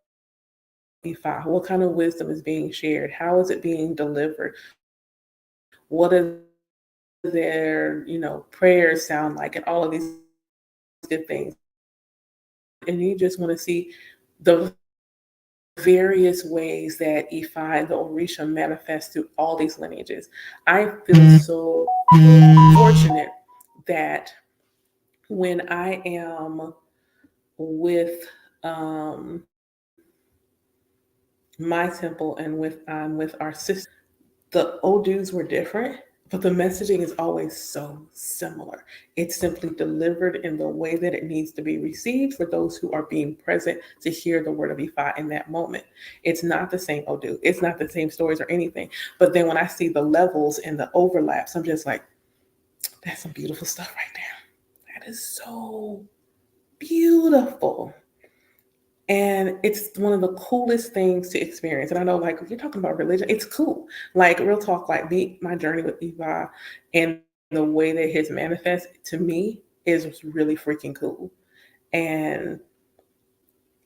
E5. What kind of wisdom is being shared? How is it being delivered? What does their, prayers sound like? And all of these good things. And you just want to see the various ways that E5, the Orisha, manifests through all these lineages. I feel so fortunate that when I am with my temple and with our sister, the Odus were different, but the messaging is always so similar. It's simply delivered in the way that it needs to be received for those who are being present to hear the word of Ifa in that moment. It's not the same Odu. It's not the same stories or anything. But then when I see the levels and the overlaps, I'm just like, that's some beautiful stuff right there. That is so beautiful. And it's one of the coolest things to experience. And I know, like, you're talking about religion, it's cool. Like, real talk, like, my journey with Eva and the way that his manifest to me is really freaking cool. And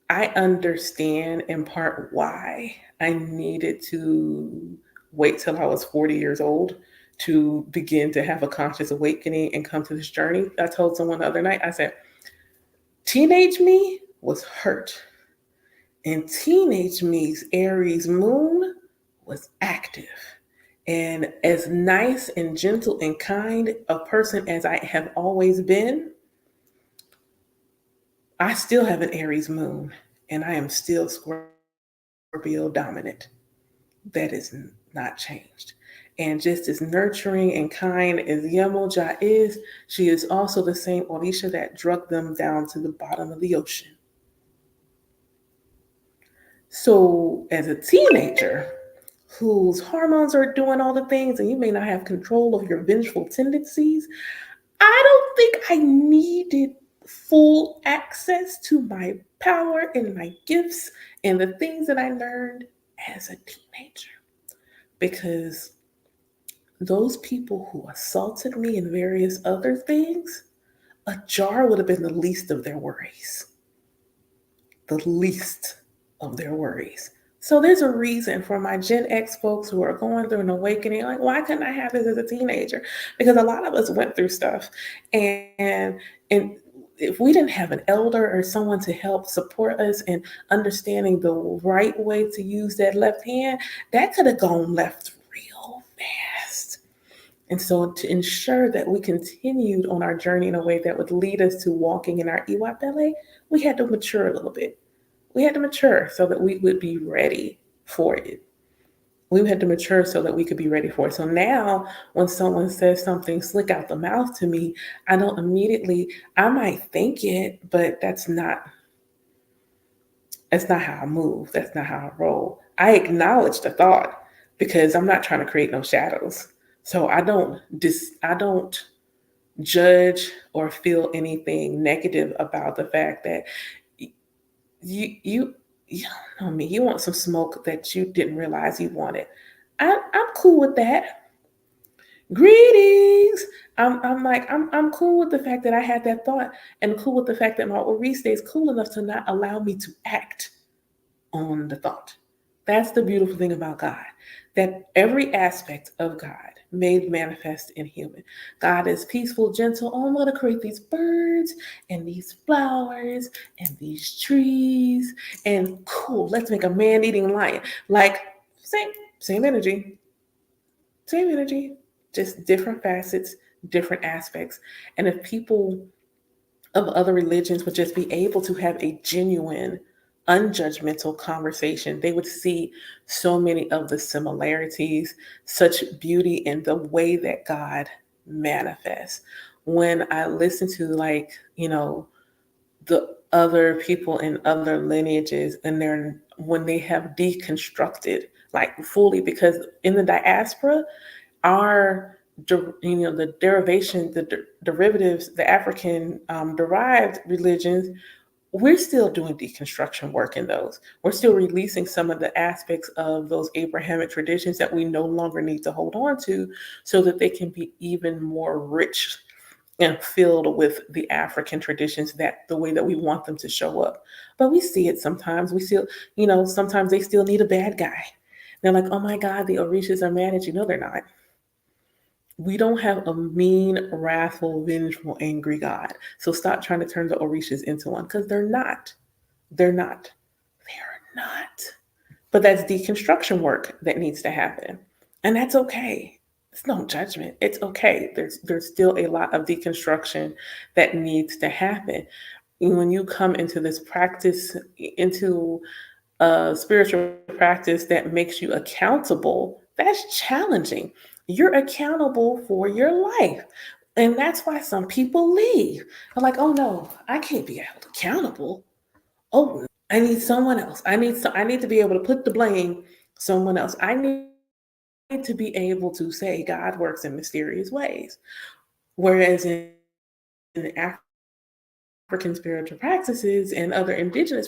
I understand in part why I needed to wait till I was 40 years old to begin to have a conscious awakening and come to this journey. I told someone the other night, I said, teenage me was hurt. And teenage me's Aries moon was active. And as nice and gentle and kind a person as I have always been, I still have an Aries moon and I am still Scorpio dominant. That is not changed. And just as nurturing and kind as Yemoja is, she is also the same Orisha that drugged them down to the bottom of the ocean. So, as a teenager whose hormones are doing all the things and you may not have control of your vengeful tendencies, I don't think I needed full access to my power and my gifts and the things that I learned as a teenager. Because those people who assaulted me and various other things, a jar would have been the least of their worries. The least of their worries. So there's a reason for my Gen X folks who are going through an awakening, like, why couldn't I have this as a teenager? Because a lot of us went through stuff. And if we didn't have an elder or someone to help support us in understanding the right way to use that left hand, that could have gone left real fast. And so to ensure that we continued on our journey in a way that would lead us to walking in our Iwa we had to mature a little bit. We had to mature so that we would be ready for it. We had to mature so that we could be ready for it. So now when someone says something slick out the mouth to me, I don't immediately, I might think it, but that's not how I move. That's not how I roll. I acknowledge the thought because I'm not trying to create no shadows. So I don't judge or feel anything negative about the fact that you don't know me. You want some smoke that you didn't realize you wanted. I'm cool with that. Greetings. I'm cool with the fact that I had that thought, and cool with the fact that my Ori stays cool enough to not allow me to act on the thought. That's the beautiful thing about God, that every aspect of God made manifest in human. God is peaceful, gentle. Oh, I'm going to create these birds and these flowers and these trees and cool. Let's make a man-eating lion. Like same, same energy, same energy, just different facets, different aspects. And if people of other religions would just be able to have a genuine, unjudgmental conversation, they would see so many of the similarities, such beauty in the way that God manifests. When I listen to, like, the other people in other lineages, and they're when they have deconstructed like fully, because in the diaspora, our the derivation, the derivatives, the African derived religions, we're still doing deconstruction work in those. We're still releasing some of the aspects of those Abrahamic traditions that we no longer need to hold on to, so that they can be even more rich and filled with the African traditions, that the way that we want them to show up. But we see it sometimes. We still, sometimes they still need a bad guy. They're like, oh my God, the Orishas are mad at you. No, they're not. We don't have a mean, wrathful, vengeful, angry God. So stop trying to turn the Orishas into one, because they're not. They're not. They're not. But that's deconstruction work that needs to happen. And that's okay. It's no judgment. It's okay. There's still a lot of deconstruction that needs to happen. When you come into this practice, into a spiritual practice that makes you accountable, that's challenging. You're accountable for your life. And that's why some people leave. They're like, oh no, I can't be held accountable. Oh, I need someone else. I need to be able to put the blame someone else. I need to be able to say God works in mysterious ways. Whereas in the African spiritual practices and other indigenous,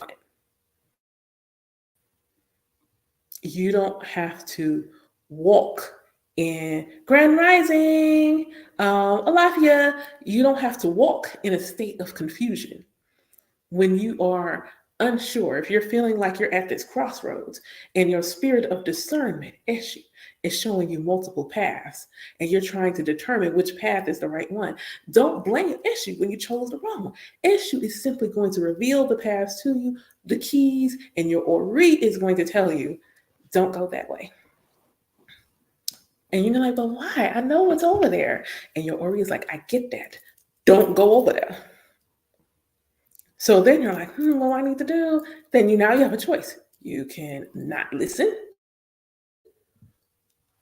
you don't have to walk in Grand Rising, Alafia, you don't have to walk in a state of confusion. When you are unsure, if you're feeling like you're at this crossroads and your spirit of discernment, Eshu, is showing you multiple paths, and you're trying to determine which path is the right one, don't blame Eshu when you chose the wrong one. Eshu is simply going to reveal the paths to you, the keys, and your Ori is going to tell you, don't go that way. And you're like, but why? I know it's over there. And your Ori is like, I get that. Don't go over there. So then you're like, what do I need to do? Then now you have a choice. You can not listen.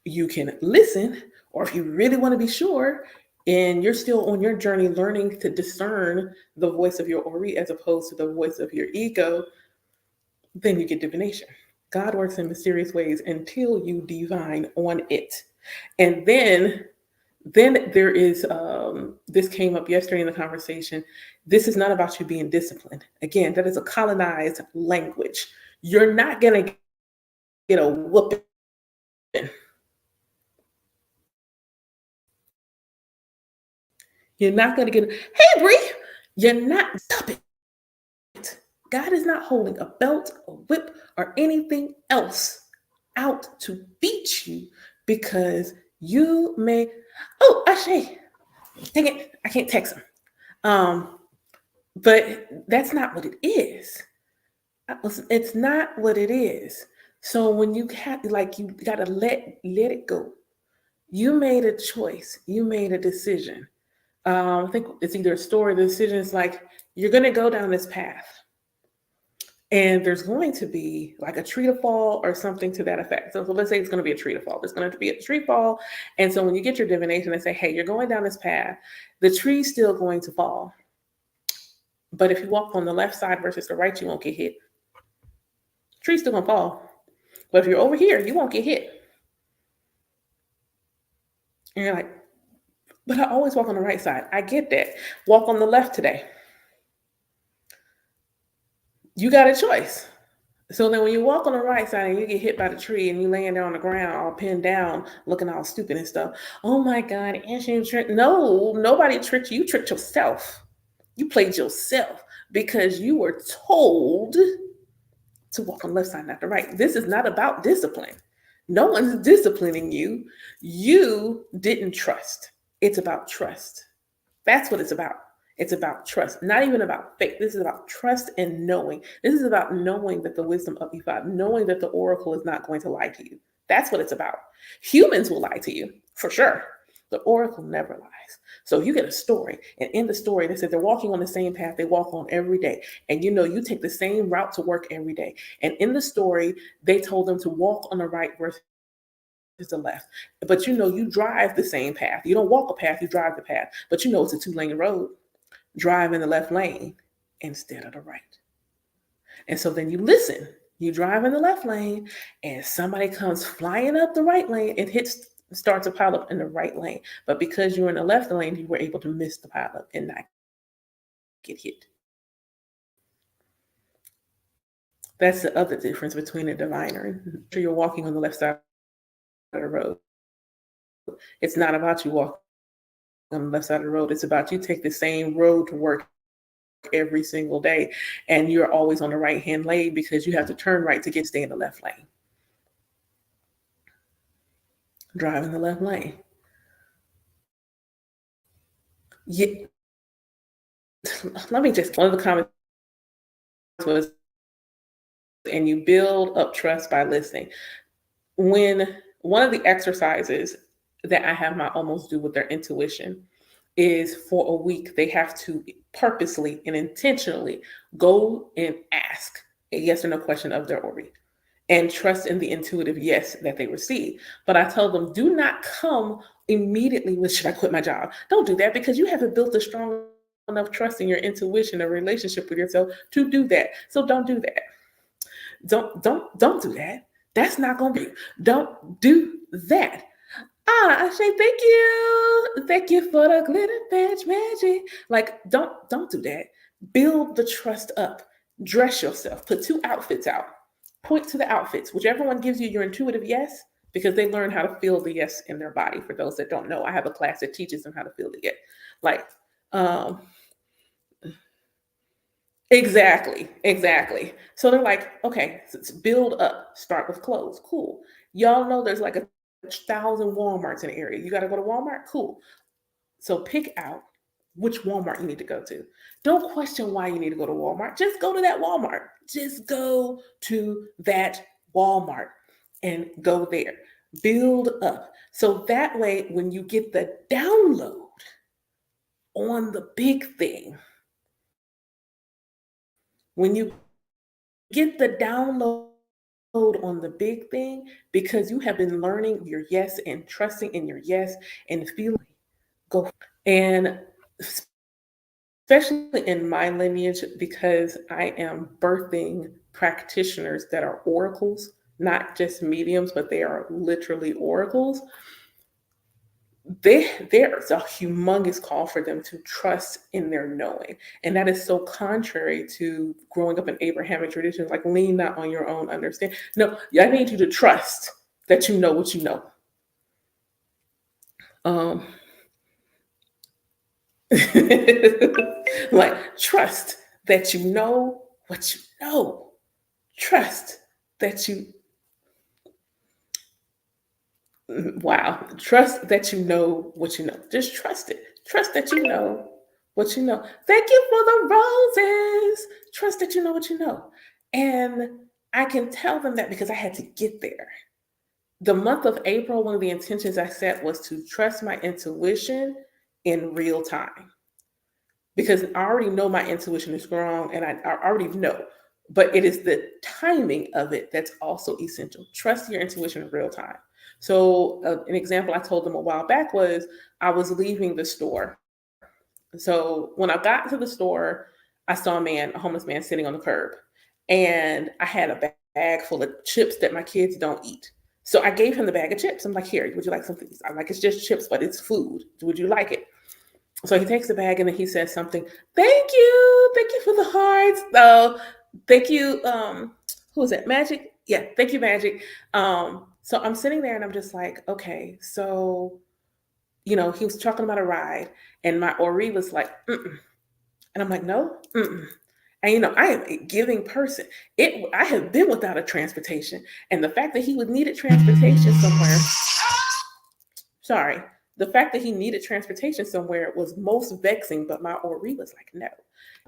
You can listen, or if you really want to be sure, and you're still on your journey learning to discern the voice of your Ori as opposed to the voice of your ego, then you get divination. God works in mysterious ways until you divine on it. And then there is, this came up yesterday in the conversation. This is not about you being disciplined. Again, that is a colonized language. You're not going to get a whooping. You're not going to get, hey, Bree, you're not, stop it. God is not holding a belt, a whip, or anything else out to beat you because you may, oh, Ashay, dang it, I can't text him. But that's not what it is. Listen, it's not what it is. So when you have, like, you gotta let it go. You made a choice. You made a decision. I think it's either a story. The decision is like, you're gonna go down this path. And there's going to be like a tree to fall or something to that effect. So let's say it's going to be a tree to fall. There's going to be a tree fall. And so when you get your divination, they say, hey, you're going down this path. The tree's still going to fall. But if you walk on the left side versus the right, you won't get hit. Tree's still going to fall. But if you're over here, you won't get hit. And you're like, but I always walk on the right side. I get that. Walk on the left today. You got a choice. So then when you walk on the right side and you get hit by the tree and you laying there on the ground all pinned down, looking all stupid and stuff. Oh my God, Ashley, you tricked. No, nobody tricked you. You tricked yourself. You played yourself because you were told to walk on the left side, not the right. This is not about discipline. No one's disciplining you. You didn't trust. It's about trust. That's what it's about. It's about trust, not even about faith. This is about trust and knowing. This is about knowing that the wisdom of E5, knowing that the oracle is not going to lie to you. That's what it's about. Humans will lie to you, for sure. The oracle never lies. So you get a story, and in the story, they said they're walking on the same path they walk on every day. And you take the same route to work every day. And in the story, they told them to walk on the right versus the left. But you drive the same path. You don't walk a path, you drive the path. But it's a 2-lane road. Drive in the left lane instead of the right. And so then you listen. You drive in the left lane and somebody comes flying up the right lane and starts a pileup in the right lane. But because you're in the left lane, you were able to miss the pileup and not get hit. That's the other difference between a diviner and you're walking on the left side of the road. It's not about you walking on the left side of the road. It's about you take the same road to work every single day, and you're always on the right hand lane because you have to turn right to stay in the left lane. Drive in the left lane. Yeah. Let me just, one of the comments was, and you build up trust by listening. When one of the exercises that I have my almost do with their intuition is for a week, they have to purposely and intentionally go and ask a yes or no question of their Ori and trust in the intuitive yes that they receive. But I tell them, do not come immediately with, should I quit my job? Don't do that because you haven't built a strong enough trust in your intuition, a relationship with yourself to do that. So don't do that. Don't do that. That's not going to be, don't do that. I say thank you for the glitter patch magic. Like, don't do that. Build the trust up. Dress yourself. Put 2 outfits out. Point to the outfits. Whichever one gives you your intuitive yes, because they learn how to feel the yes in their body. For those that don't know, I have a class that teaches them how to feel the yes. Like, exactly. So they're like, okay, so build up. Start with clothes. Cool. Y'all know there's like 1,000 Walmarts in the area. You got to go to Walmart? Cool. So pick out which Walmart you need to go to. Don't question why you need to go to Walmart. Just go to that Walmart. Just go to that Walmart and go there. Build up. So that way, when you get the download on the big thing, when you get the download on the big thing, because you have been learning your yes and trusting in your yes and feeling, go. And especially in my lineage, because I am birthing practitioners that are oracles, not just mediums, but they are literally oracles. There's a humongous call for them to trust in their knowing. And that is so contrary to growing up in Abrahamic traditions, like lean not on your own understanding. No, I need you to trust that you know what you know. Like, trust that you know what you know. Trust that you, wow, trust that you know what you know. Just trust it. Trust that you know what you know. Thank you for the roses. Trust that you know what you know. And I can tell them that because I had to get there. The month of April, one of the intentions I set was to trust my intuition in real time. Because I already know my intuition is strong and I already know. but it is the timing of it that's also essential. Trust your intuition in real time. So, an example I told them a while back was I was leaving the store. So, when I got to the store, I saw a homeless man sitting on the curb, and I had a bag full of chips that my kids don't eat. So, I gave him the bag of chips. I'm like, here, would you like something? I'm like, it's just chips, but it's food. Would you like it? So he takes the bag and then he says something. Thank you for the hearts. Oh, thank you. Who was that? Magic. Yeah, thank you, Magic. So I'm sitting there and I'm just like, okay, so he was talking about a ride, and my Ori was like, mm-mm. And I'm like, no, mm-mm. And I am a giving person. I have been without a transportation, and the fact that he would needed transportation somewhere. Sorry, the fact that he needed transportation somewhere was most vexing, but my Ori was like, no.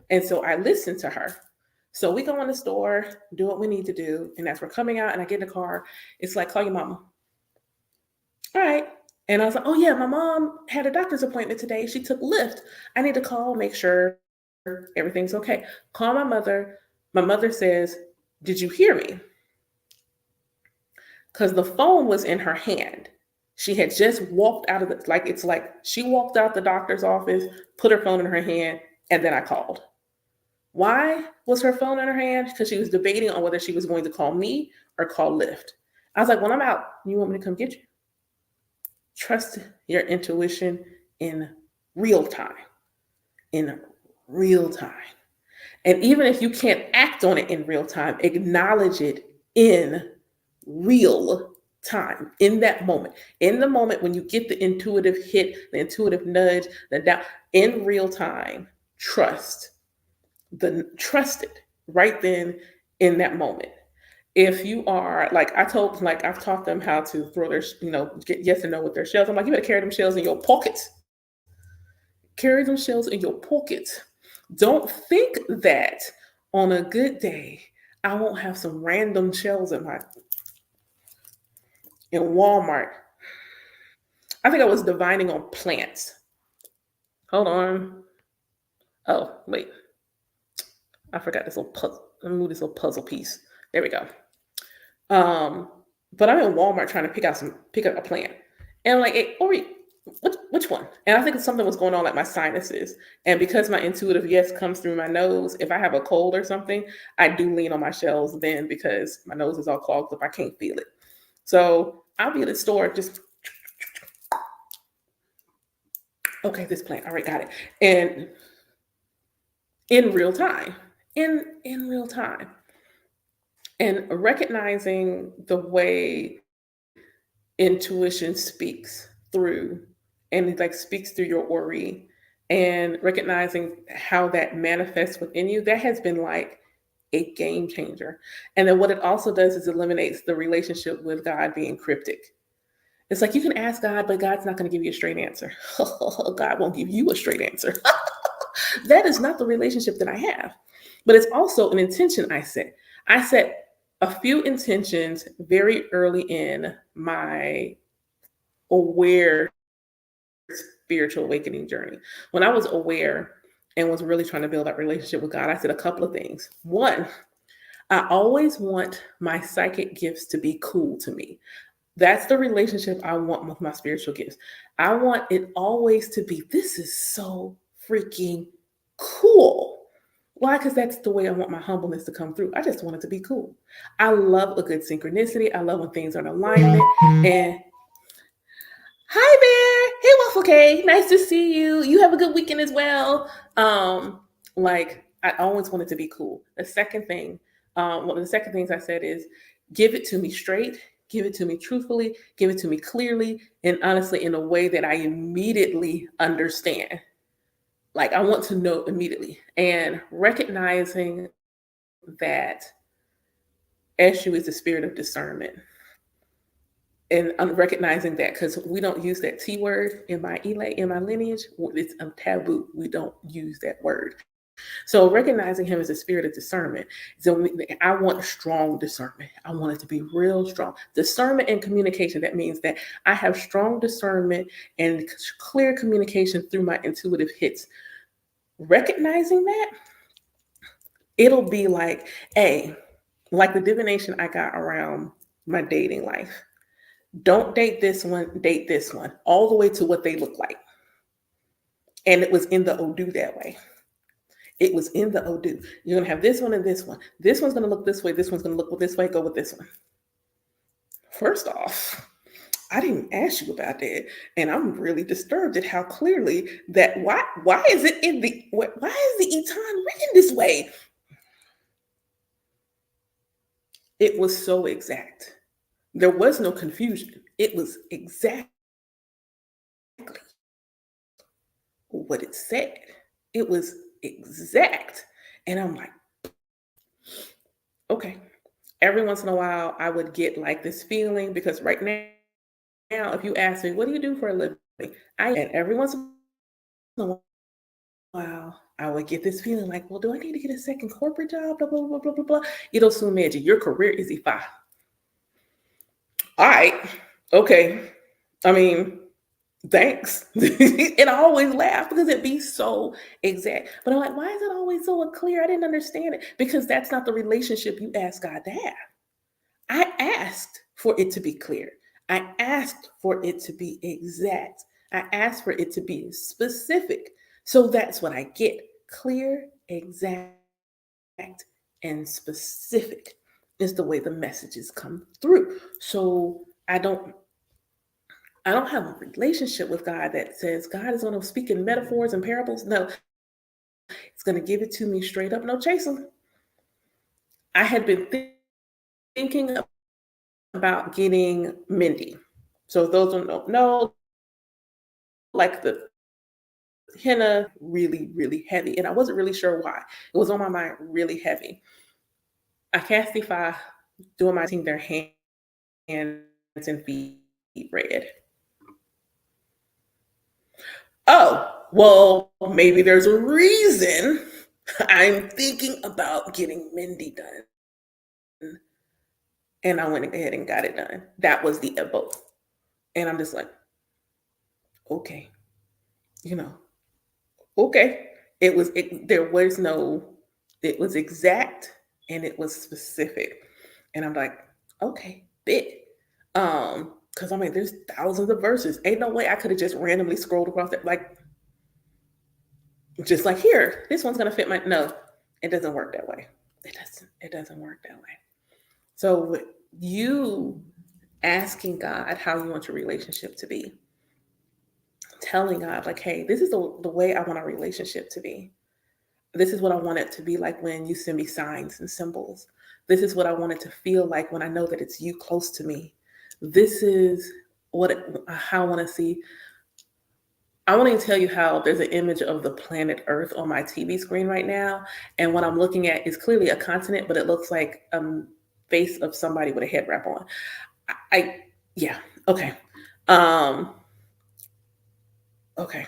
And so I listened to her. So we go in the store, do what we need to do. And as we're coming out and I get in the car, it's like, call your mama. All right. And I was like, oh, yeah, my mom had a doctor's appointment today. She took Lyft. I need to call, make sure everything's okay. Call my mother. My mother says, did you hear me? Because the phone was in her hand. She had just walked out of it's like she walked out the doctor's office, put her phone in her hand, and then I called. Why was her phone in her hand? Because she was debating on whether she was going to call me or call Lyft. I was like, when I'm out, you want me to come get you? Trust your intuition in real time. In real time. And even if you can't act on it in real time, acknowledge it in real time, in that moment. In the moment when you get the intuitive hit, the intuitive nudge, the doubt, in real time, trust it right then in that moment. If you are I've taught them how to throw their, get yes and no with their shells. I'm like, you better carry them shells in your pockets. Carry them shells in your pockets. Don't think that on a good day, I won't have some random shells in Walmart. I think I was divining on plants. Hold on. Oh, wait. I forgot this little puzzle. Let me move this little puzzle piece. There we go. But I'm in Walmart trying to pick up a plant. And I'm like, hey, Ori, which one? And I think something was going on like my sinuses. And because my intuitive yes comes through my nose, if I have a cold or something, I do lean on my shells then because my nose is all clogged up. I can't feel it. So I'll be at the store just, okay, this plant. All right, got it. And in real time, in real time. And recognizing the way intuition speaks through and it speaks through your Ori, and recognizing how that manifests within you, that has been like a game changer. And then what it also does is eliminates the relationship with God being cryptic. It's like you can ask God, but God's not going to give you a straight answer. God won't give you a straight answer. That is not the relationship that I have. But it's also an intention I set. I set a few intentions very early in my aware spiritual awakening journey. When I was aware and was really trying to build that relationship with God, I said a couple of things. One, I always want my psychic gifts to be cool to me. That's the relationship I want with my spiritual gifts. I want it always to be, this is so freaking cool. Why? Because that's the way I want my humbleness to come through. I just want it to be cool. I love a good synchronicity. I love when things are in alignment. And hi there. Hey, Waffle K. Nice to see you. You have a good weekend as well. I always want it to be cool. The second thing, one of the second things I said is give it to me straight, give it to me truthfully, give it to me clearly, and honestly in a way that I immediately understand. I want to know immediately, and recognizing that Eshu is the spirit of discernment. And I'm recognizing that because we don't use that T word in my lineage, it's a taboo. We don't use that word. So recognizing him as a spirit of discernment. So I want strong discernment. I want it to be real strong. Discernment and communication. That means that I have strong discernment and clear communication through my intuitive hits. Recognizing that It'll be like, A, like the divination I got around my dating life. Don't date this one, date this one, all the way to what they look like. And it was in the Odu that way. It was in the Odu. You're gonna have this one and this one. This one's gonna look this way. This one's gonna look this way. Go with this one. First off, I didn't ask you about that, and I'm really disturbed at how clearly that. Why is it in the? Why is the Eton written this way? It was so exact. There was no confusion. It was exactly what it said. It was exact, and I'm like, okay. Every once in a while, I would get like this feeling because right now, if you ask me, what do you do for a living? And every once in a while, I would get this feeling like, well, do I need to get a second corporate job? Blah, blah, blah, blah, blah, blah. It'll soon imagine your career is Ifa. All right. Okay. I mean, thanks. And I always laugh because it be so exact. But I'm like, why is it always so clear? I didn't understand it because that's not the relationship you ask God to have. I asked for it to be clear. I asked for it to be exact. I asked for it to be specific. So that's what I get. Clear, exact, and specific is the way the messages come through. So I don't have a relationship with God that says God is going to speak in metaphors and parables. No, it's going to give it to me straight up, no chasing. I had been thinking about getting Mindy. So those who don't know, like the henna, really, really heavy. And I wasn't really sure why. It was on my mind really heavy. I cast Defy doing my team, their hands and feet red. Oh, well, maybe there's a reason I'm thinking about getting Mindy done. And I went ahead and got it done. That was the EBO. And I'm just like, okay, you know, okay. There was no, it was exact and it was specific. And I'm like, okay, bit. Because I mean, there's thousands of verses. Ain't no way I could have just randomly scrolled across that, like, just like here, this one's gonna fit my no, it doesn't work that way. It doesn't work that way. So you asking God how you want your relationship to be, telling God, like, hey, this is the way I want our relationship to be. This is what I want it to be like when you send me signs and symbols. This is what I want it to feel like when I know that it's you close to me. This is how I want to see. I want to tell you how there's an image of the planet Earth on my TV screen right now. And what I'm looking at is clearly a continent, but it looks like face of somebody with a head wrap on. I yeah, okay. Um, okay.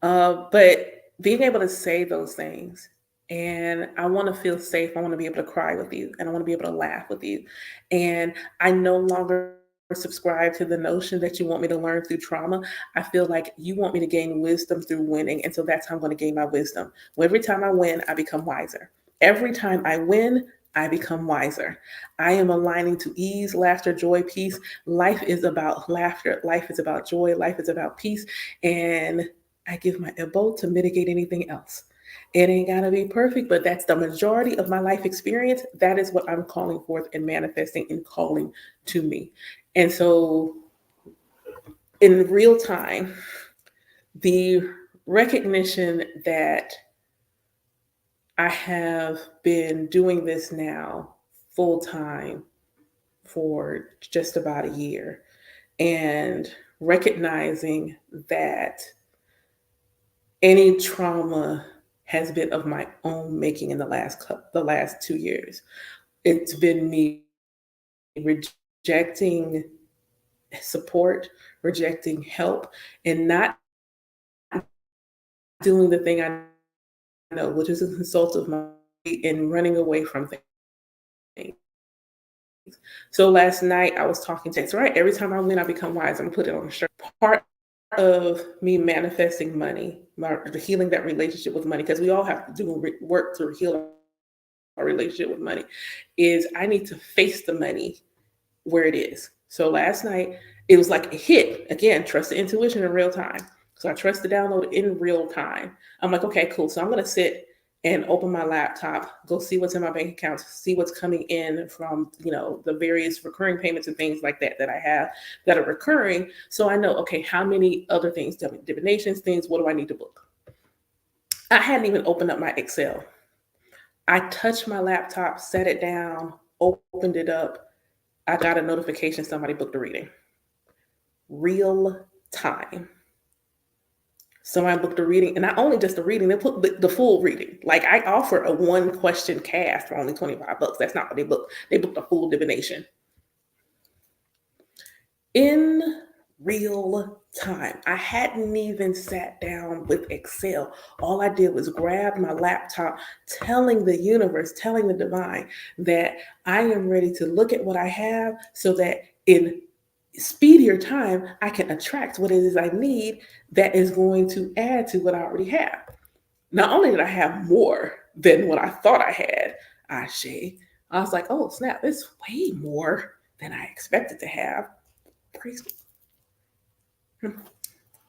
But being able to say those things, and I want to feel safe. I want to be able to cry with you, and I want to be able to laugh with you. And I no longer subscribe to the notion that you want me to learn through trauma. I feel like you want me to gain wisdom through winning. And so that's how I'm going to gain my wisdom. Well, every time I win, I become wiser. Every time I win, I become wiser. I am aligning to ease, laughter, joy, peace. Life is about laughter. Life is about joy. Life is about peace. And I give my elbow to mitigate anything else. It ain't gotta be perfect, but that's the majority of my life experience. That is what I'm calling forth and manifesting and calling to me. And so, in real time, the recognition that I have been doing this now full time for just about a year, and recognizing that any trauma has been of my own making in the last 2 years. It's been me rejecting support, rejecting help, and not doing the thing I know, which is a consultative mind, and running away from things. So last night I was talking to, it's right. Every time I win, I become wise. I'm gonna put it on a shirt. Part of me manifesting money, healing that relationship with money, because we all have to do work to heal relationship with money is I need to face the money where it is. So last night it was like a hit. Again, trust the intuition in real time. So I trust the download in real time. I'm like, okay, cool. So I'm gonna sit and open my laptop, go see what's in my bank account, see what's coming in from, the various recurring payments and things like that I have that are recurring. So I know, okay, how many other things, divinations, things, what do I need to book? I hadn't even opened up my Excel. I touched my laptop, set it down, opened it up. I got a notification somebody booked a reading. Real time. Somebody booked a reading, and not only just a reading, they put the full reading. Like I offer a 1-question cast for only $25. That's not what they booked. They booked a full divination. In real time. I hadn't even sat down with Excel. All I did was grab my laptop, telling the universe, telling the divine that I am ready to look at what I have so that in speedier time, I can attract what it is I need that is going to add to what I already have. Not only did I have more than what I thought I had, I was like, oh snap, it's way more than I expected to have. Praise me.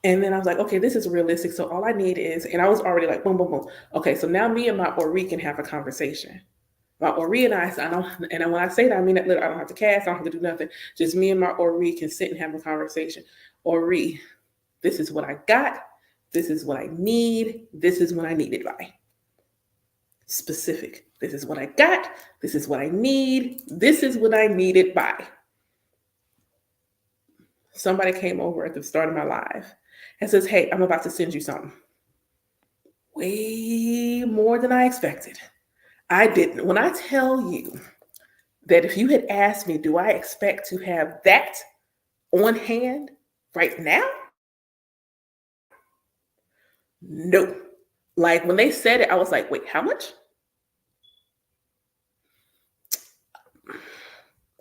And then I was like, okay, this is realistic. So all I need is, and I was already like, boom, boom, boom. Okay, so now me and my Ori can have a conversation. My Ori and I don't, and when I say that, I mean that I don't have to cast, I don't have to do nothing. Just me and my Ori can sit and have a conversation. Ori, this is what I got. This is what I need. This is what I need it by. Specific. This is what I got. This is what I need. This is what I need it by. Somebody came over at the start of my live and says, hey, I'm about to send you something. Way more than I expected. I didn't. When I tell you that if you had asked me, do I expect to have that on hand right now? No. Like when they said it, I was like, wait, how much?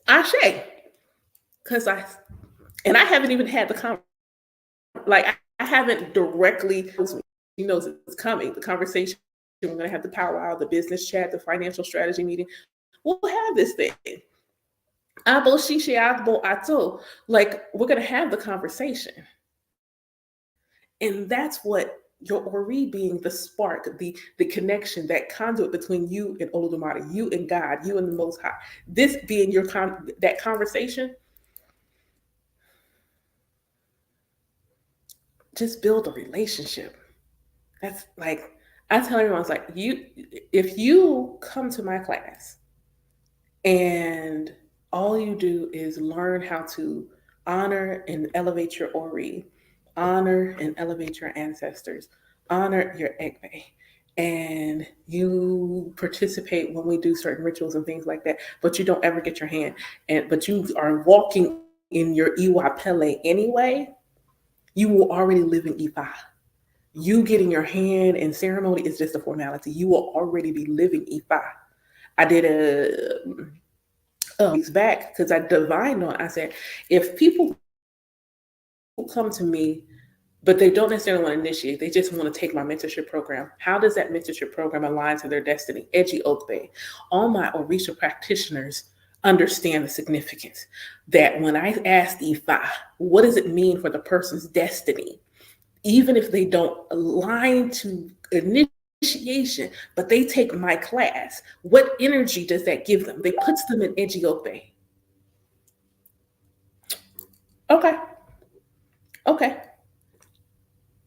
Ashe. Because I haven't even had the conversation. Like I haven't directly, it's coming. The conversation, we're going to have the powwow, the business chat, the financial strategy meeting. We'll have this thing. Like we're going to have the conversation. And that's what your Ori being the spark, the connection, that conduit between you and Olodumare, you and God, you and the Most High. This being that conversation, just build a relationship. That's like, I tell everyone, it's like, if you come to my class and all you do is learn how to honor and elevate your Ori, honor and elevate your ancestors, honor your Ekpe, and you participate when we do certain rituals and things like that, but you don't ever get your hand, but you are walking in your Iwa Pele anyway, you will already live in Ifa. You getting your hand in ceremony is just a formality. You will already be living Ifa. I did weeks back because I divined on. I said, if people come to me, but they don't necessarily want to initiate, they just want to take my mentorship program. How does that mentorship program align to their destiny? Eji Okbe. All my Orisha practitioners understand the significance that when I ask Ifa, what does it mean for the person's destiny? Even if they don't align to initiation, but they take my class, what energy does that give them? They puts them in Ejiope. Okay.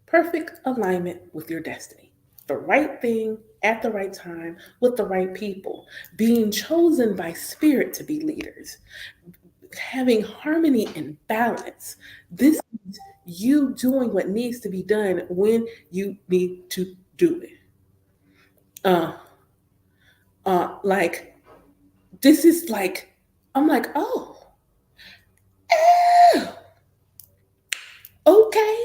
Perfect alignment with your destiny. The right thing at the right time with the right people. Being chosen by spirit to be leaders. Having harmony and balance. This is you doing what needs to be done when you need to do it. Like this is like, I'm like, oh, okay.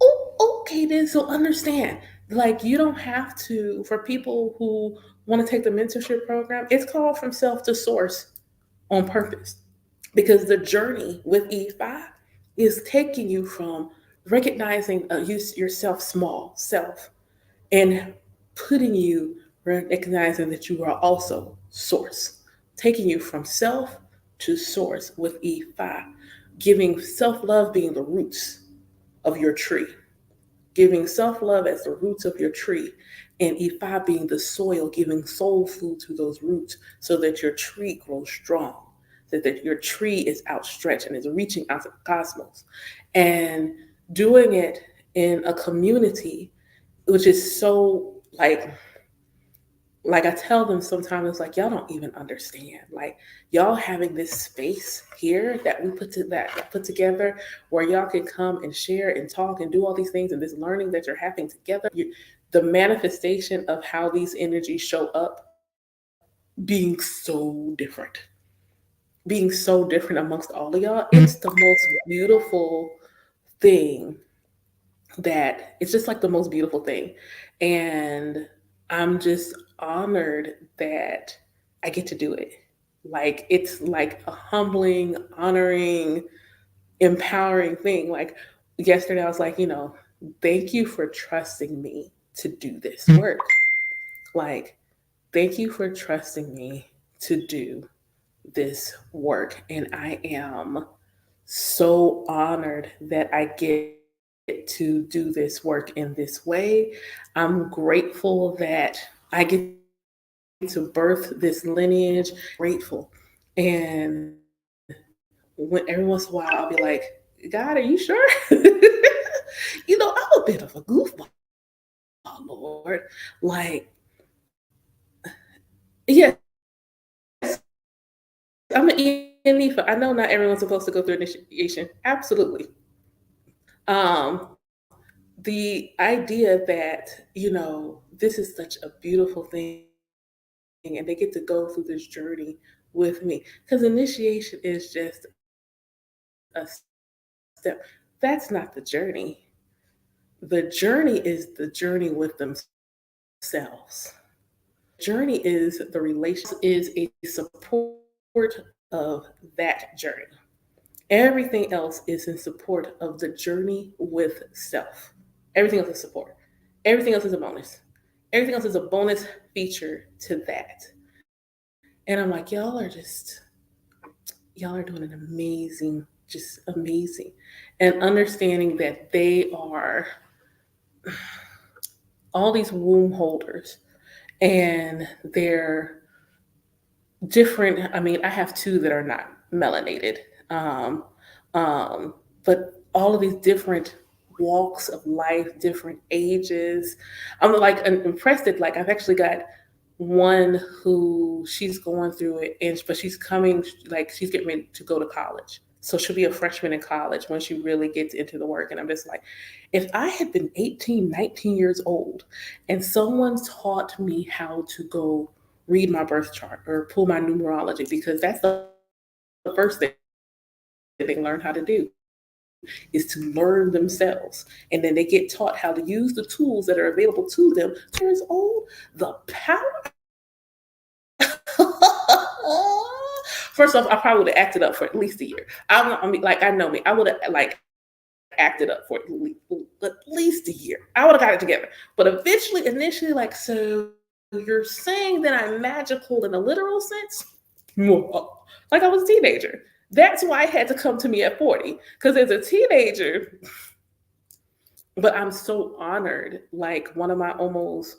Oh, okay then. So understand, like you don't have to, for people who want to take the mentorship program, it's called From Self to Source on purpose. Because the journey with E5 is taking you from recognizing yourself, small self, and putting you recognizing that you are also source, taking you from self to source with E5, giving self love being the roots of your tree, giving self love as the roots of your tree, and E5 being the soil, giving soul food to those roots so that your tree grows strong, that your tree is outstretched and is reaching out to the cosmos. And doing it in a community, which is so like I tell them sometimes, it's like y'all don't even understand. Like y'all having this space here that we that put together, where y'all can come and share and talk and do all these things, and this learning that you're having together. The manifestation of how these energies show up being so different, being so different amongst all of y'all. It's the most beautiful thing, that it's just like the most beautiful thing. And I'm just honored that I get to do it. Like it's like a humbling, honoring, empowering thing. Like yesterday I was like, thank you for trusting me to do this work. Like thank you for trusting me to do this work, and I am so honored that I get to do this work in this way. I'm grateful that I get to birth this lineage, grateful. And when every once in a while I'll be like, God, are you sure? I'm a bit of a goofball, Lord. Like, yes, I'm an ENE. I know not everyone's supposed to go through initiation. Absolutely. The idea that, this is such a beautiful thing and they get to go through this journey with me. Because initiation is just a step. That's not the journey. The journey is the journey with themselves. The journey is the relationship. Everything else is a support of that journey. Everything else is in support of the journey with self. Everything else is support. Everything else is a bonus. Everything else is a bonus feature to that. And I'm like, y'all are doing an amazing, just amazing. And understanding that they are all these womb holders, and they're different. I mean, I have two that are not melanated, um, but all of these different walks of life, different ages. I'm impressed that like I've actually got one who she's going through it, and but she's coming, like she's getting ready to go to college. So she'll be a freshman in college when she really gets into the work. And I'm just like, if I had been 18, 19 years old and someone taught me how to go read my birth chart or pull my numerology, because that's the first thing they learn how to do is to learn themselves. And then they get taught how to use the tools that are available to them. 19 years old, the power. First off, I probably would have acted up for at least a year. Like I know me, I would have like acted up for at least a year. I would have got it together. But eventually, initially, like, so you're saying that I'm magical in a literal sense? Like I was a teenager. That's why it had to come to me at 40. Because as a teenager, but I'm so honored. Like one of my almost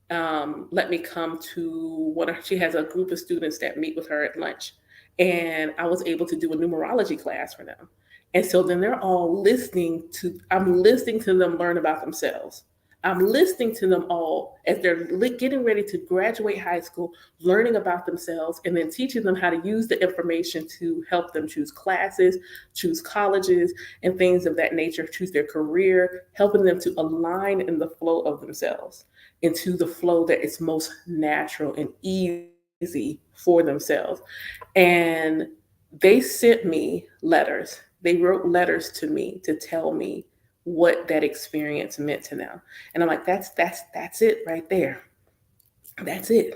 let me come to one of, she has a group of students that meet with her at lunch, and I was able to do a numerology class for them. And so then they're all listening to, I'm listening to them learn about themselves. I'm listening to them all as they're getting ready to graduate high school, learning about themselves, and then teaching them how to use the information to help them choose classes, choose colleges, and things of that nature, choose their career, helping them to align in the flow of themselves, into the flow that is most natural and easy for themselves. And they sent me letters. They wrote letters to me to tell me what that experience meant to them. And I'm like, that's it right there. That's it.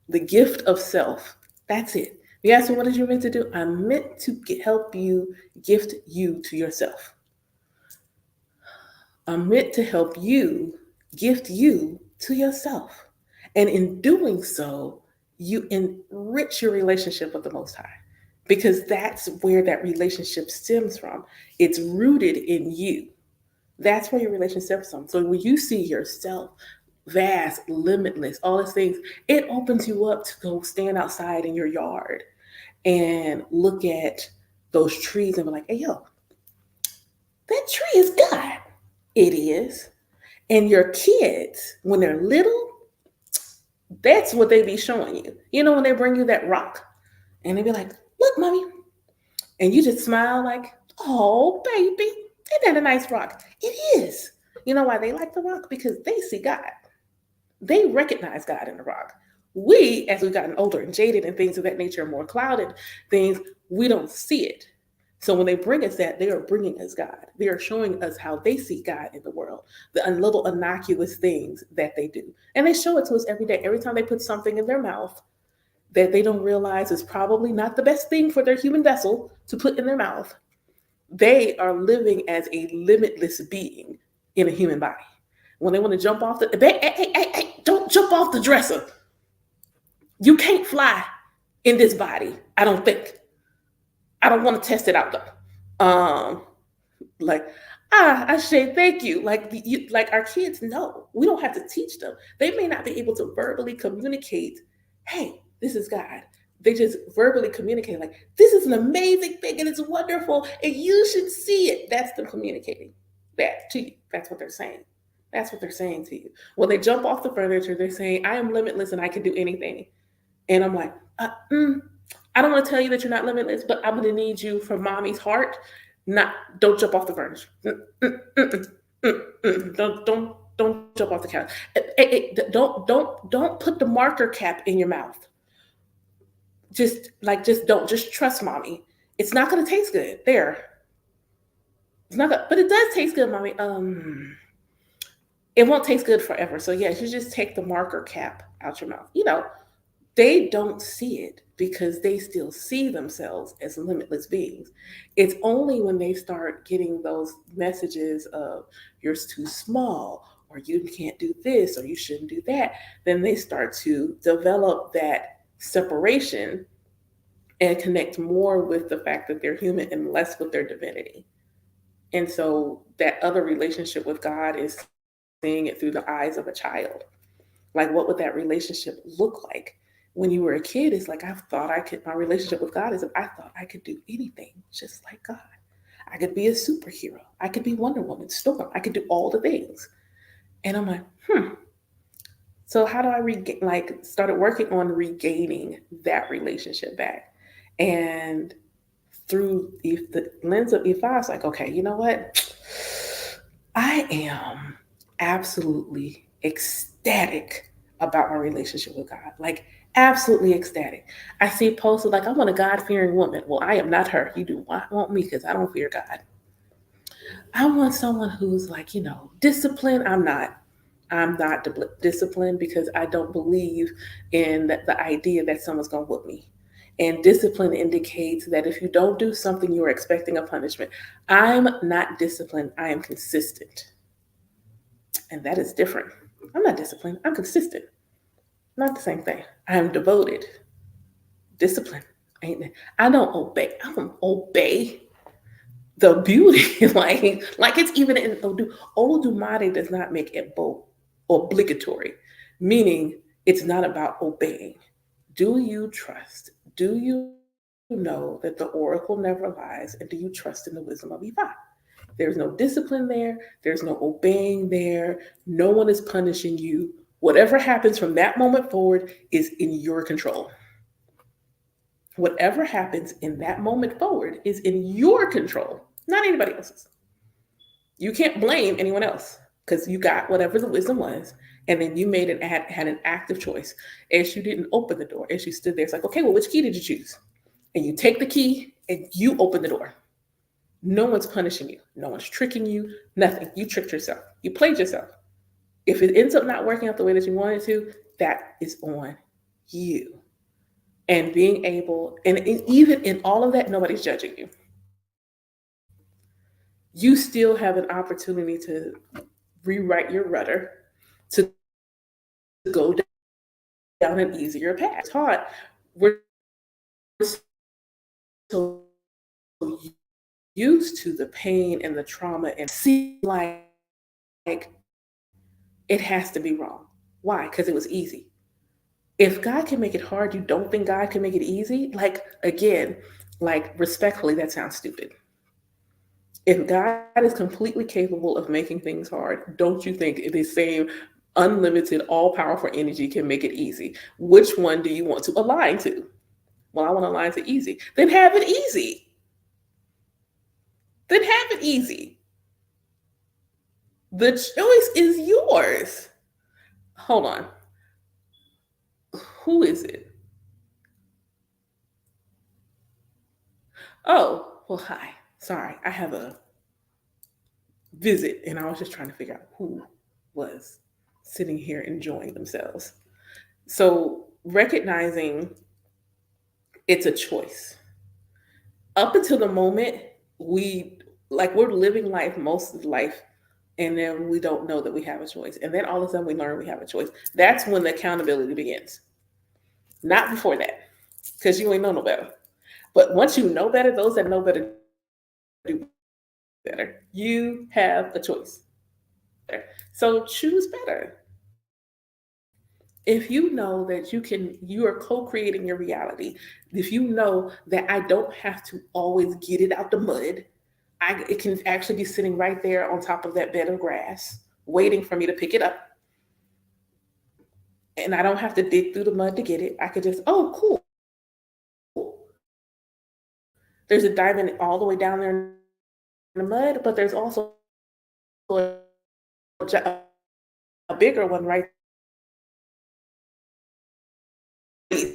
The gift of self. That's it. You ask me, what did you meant to do? I'm meant to help you gift you to yourself. I'm meant to help you gift you to yourself. And in doing so, you enrich your relationship with the Most High because that's where that relationship stems from. It's rooted in you. That's where your relationship stems from. So when you see yourself vast, limitless, all these things, it opens you up to go stand outside in your yard and look at those trees and be like, hey, yo, that tree is God. It is. And your kids, when they're little, that's what they be showing you. You know, when they bring you that rock and they be like, look, mommy. And you just smile like, oh, baby, isn't that a nice rock? It is. You know why they like the rock? Because they see God. They recognize God in the rock. We, as we've gotten older and jaded and things of that nature, more clouded things, we don't see it. So when they bring us that, they are bringing us God. They are showing us how they see God in the world, the little innocuous things that they do. And they show it to us every day. Every time they put something in their mouth that they don't realize is probably not the best thing for their human vessel to put in their mouth, they are living as a limitless being in a human body. When they want to jump off the, hey, don't jump off the dresser. You can't fly in this body. I don't think. I don't want to test it out though. Like, I say thank you. Like our kids know. We don't have to teach them. They may not be able to verbally communicate, hey, this is God. They just verbally communicate like, this is an amazing thing and it's wonderful and you should see it. That's them communicating that to you. That's what they're saying. That's what they're saying to you. When they jump off the furniture, they're saying, I am limitless and I can do anything. And I'm like, I don't want to tell you that you're not limitless, but I'm going to need you from mommy's heart. Not, don't jump off the furniture. Don't jump off the couch. Don't put the marker cap in your mouth. Just don't. Just trust mommy. It's not going to taste good. There. It's not gonna, but it does taste good, mommy. It won't taste good forever. So yes, you just take the marker cap out your mouth. You know, they don't see it because they still see themselves as limitless beings. It's only when they start getting those messages of you're too small or you can't do this or you shouldn't do that, then they start to develop that separation and connect more with the fact that they're human and less with their divinity. And so that other relationship with God is seeing it through the eyes of a child. Like, what would that relationship look like? When you were a kid, it's like, my relationship with God is, I thought I could do anything just like God. I could be a superhero. I could be Wonder Woman, Storm. I could do all the things. And I'm like, so how do I started working on regaining that relationship back? And through the lens of Ifa, it's like, okay, you know what? I am absolutely ecstatic about my relationship with God. Like, absolutely ecstatic. I see posts like, I want a God fearing woman. Well, I am not her. You do not want me because I don't fear God. I want someone who's like, disciplined. I'm not disciplined because I don't believe in the idea that someone's going to whoop me. And discipline indicates that if you don't do something, you're expecting a punishment. I'm not disciplined. I am consistent. And that is different. I'm not disciplined. I'm consistent. Not the same thing. I am devoted. Discipline. Ain't it? I don't obey. I don't obey the beauty. like it's even in Olodumare does not make it both obligatory, meaning it's not about obeying. Do you trust? Do you know that the oracle never lies? And do you trust in the wisdom of Ifa? There's no discipline there. There's no obeying there. No one is punishing you. Whatever happens from that moment forward is in your control. Whatever happens in that moment forward is in your control, not anybody else's. You can't blame anyone else because you got whatever the wisdom was, and then you had an active choice. As you didn't open the door, as you stood there, it's like, okay, well, which key did you choose? And you take the key and you open the door. No one's punishing you. No one's tricking you. Nothing. You tricked yourself. You played yourself. If it ends up not working out the way that you wanted to, that is on you. And being able, and even in all of that, nobody's judging you. You still have an opportunity to rewrite your rudder, to go down the path down an easier path. Taught we're so used to the pain and the trauma and see like it has to be wrong. Why? Because it was easy. If God can make it hard, you don't think God can make it easy? Like, again, like respectfully, that sounds stupid. If God is completely capable of making things hard, don't you think the same unlimited, all powerful energy can make it easy? Which one do you want to align to? Well, I want to align to easy. Then have it easy. Then have it easy. The choice is yours. Hold on. Who is it? Oh, well, hi. Sorry, I have a visit and I was just trying to figure out who was sitting here enjoying themselves. So, recognizing it's a choice. Up until the moment we we're living life most of life and then we don't know that we have a choice. And then all of a sudden we learn we have a choice. That's when the accountability begins. Not before that, because you ain't know no better. But once you know better, those that know better do better. You have a choice. So choose better. If you know that you are co-creating your reality, if you know that I don't have to always get it out the mud, it can actually be sitting right there on top of that bed of grass, waiting for me to pick it up. And I don't have to dig through the mud to get it. I could just, oh, cool. There's a diamond all the way down there in the mud, but there's also a, a bigger one right there.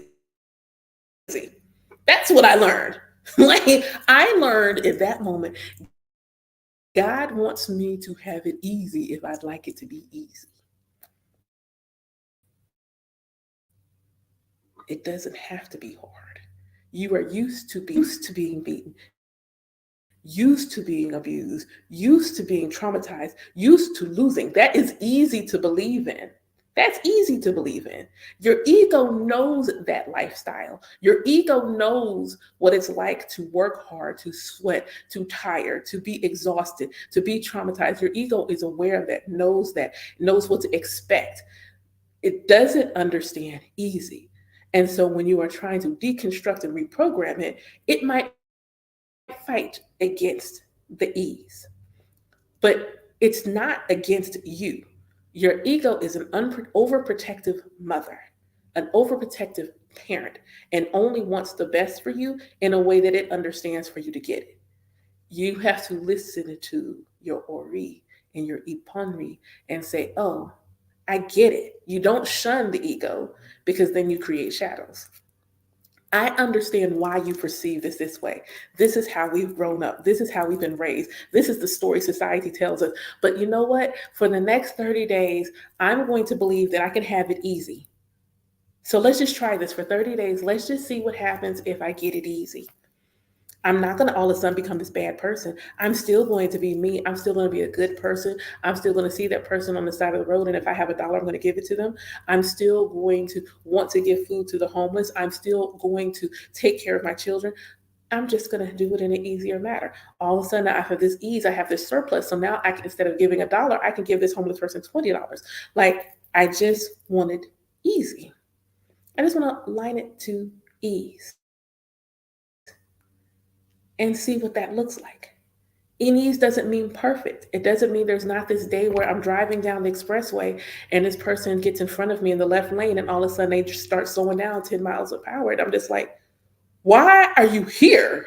That's what I learned. Like I learned at that moment, God wants me to have it easy if I'd like it to be easy. It doesn't have to be hard. You are used to being beaten, used to being abused, used to being traumatized, used to losing. That is easy to believe in. That's easy to believe in. Your ego knows that lifestyle. Your ego knows what it's like to work hard, to sweat, to tire, to be exhausted, to be traumatized. Your ego is aware of that, knows what to expect. It doesn't understand easy. And so when you are trying to deconstruct and reprogram it, it might fight against the ease, but it's not against you. Your ego is an overprotective mother, an overprotective parent, and only wants the best for you in a way that it understands for you to get it. You have to listen to your Ori and your Iponri and say, oh, I get it. You don't shun the ego because then you create shadows. I understand why you perceive this way. This is how we've grown up. This is how we've been raised. This is the story society tells us. But you know what? For the next 30 days, I'm going to believe that I can have it easy. So let's just try this for 30 days. Let's just see what happens if I get it easy. I'm not going to all of a sudden become this bad person. I'm still going to be me. I'm still going to be a good person. I'm still going to see that person on the side of the road. And if I have $1, I'm going to give it to them. I'm still going to want to give food to the homeless. I'm still going to take care of my children. I'm just going to do it in an easier manner. All of a sudden, I have this ease. I have this surplus. So now I can, instead of giving $1, I can give this homeless person $20. Like I just wanted easy. I just want to line it to ease and see what that looks like. Ease doesn't mean perfect. It doesn't mean there's not this day where I'm driving down the expressway and this person gets in front of me in the left lane and all of a sudden they just start slowing down 10 miles per hour. And I'm just like, why are you here?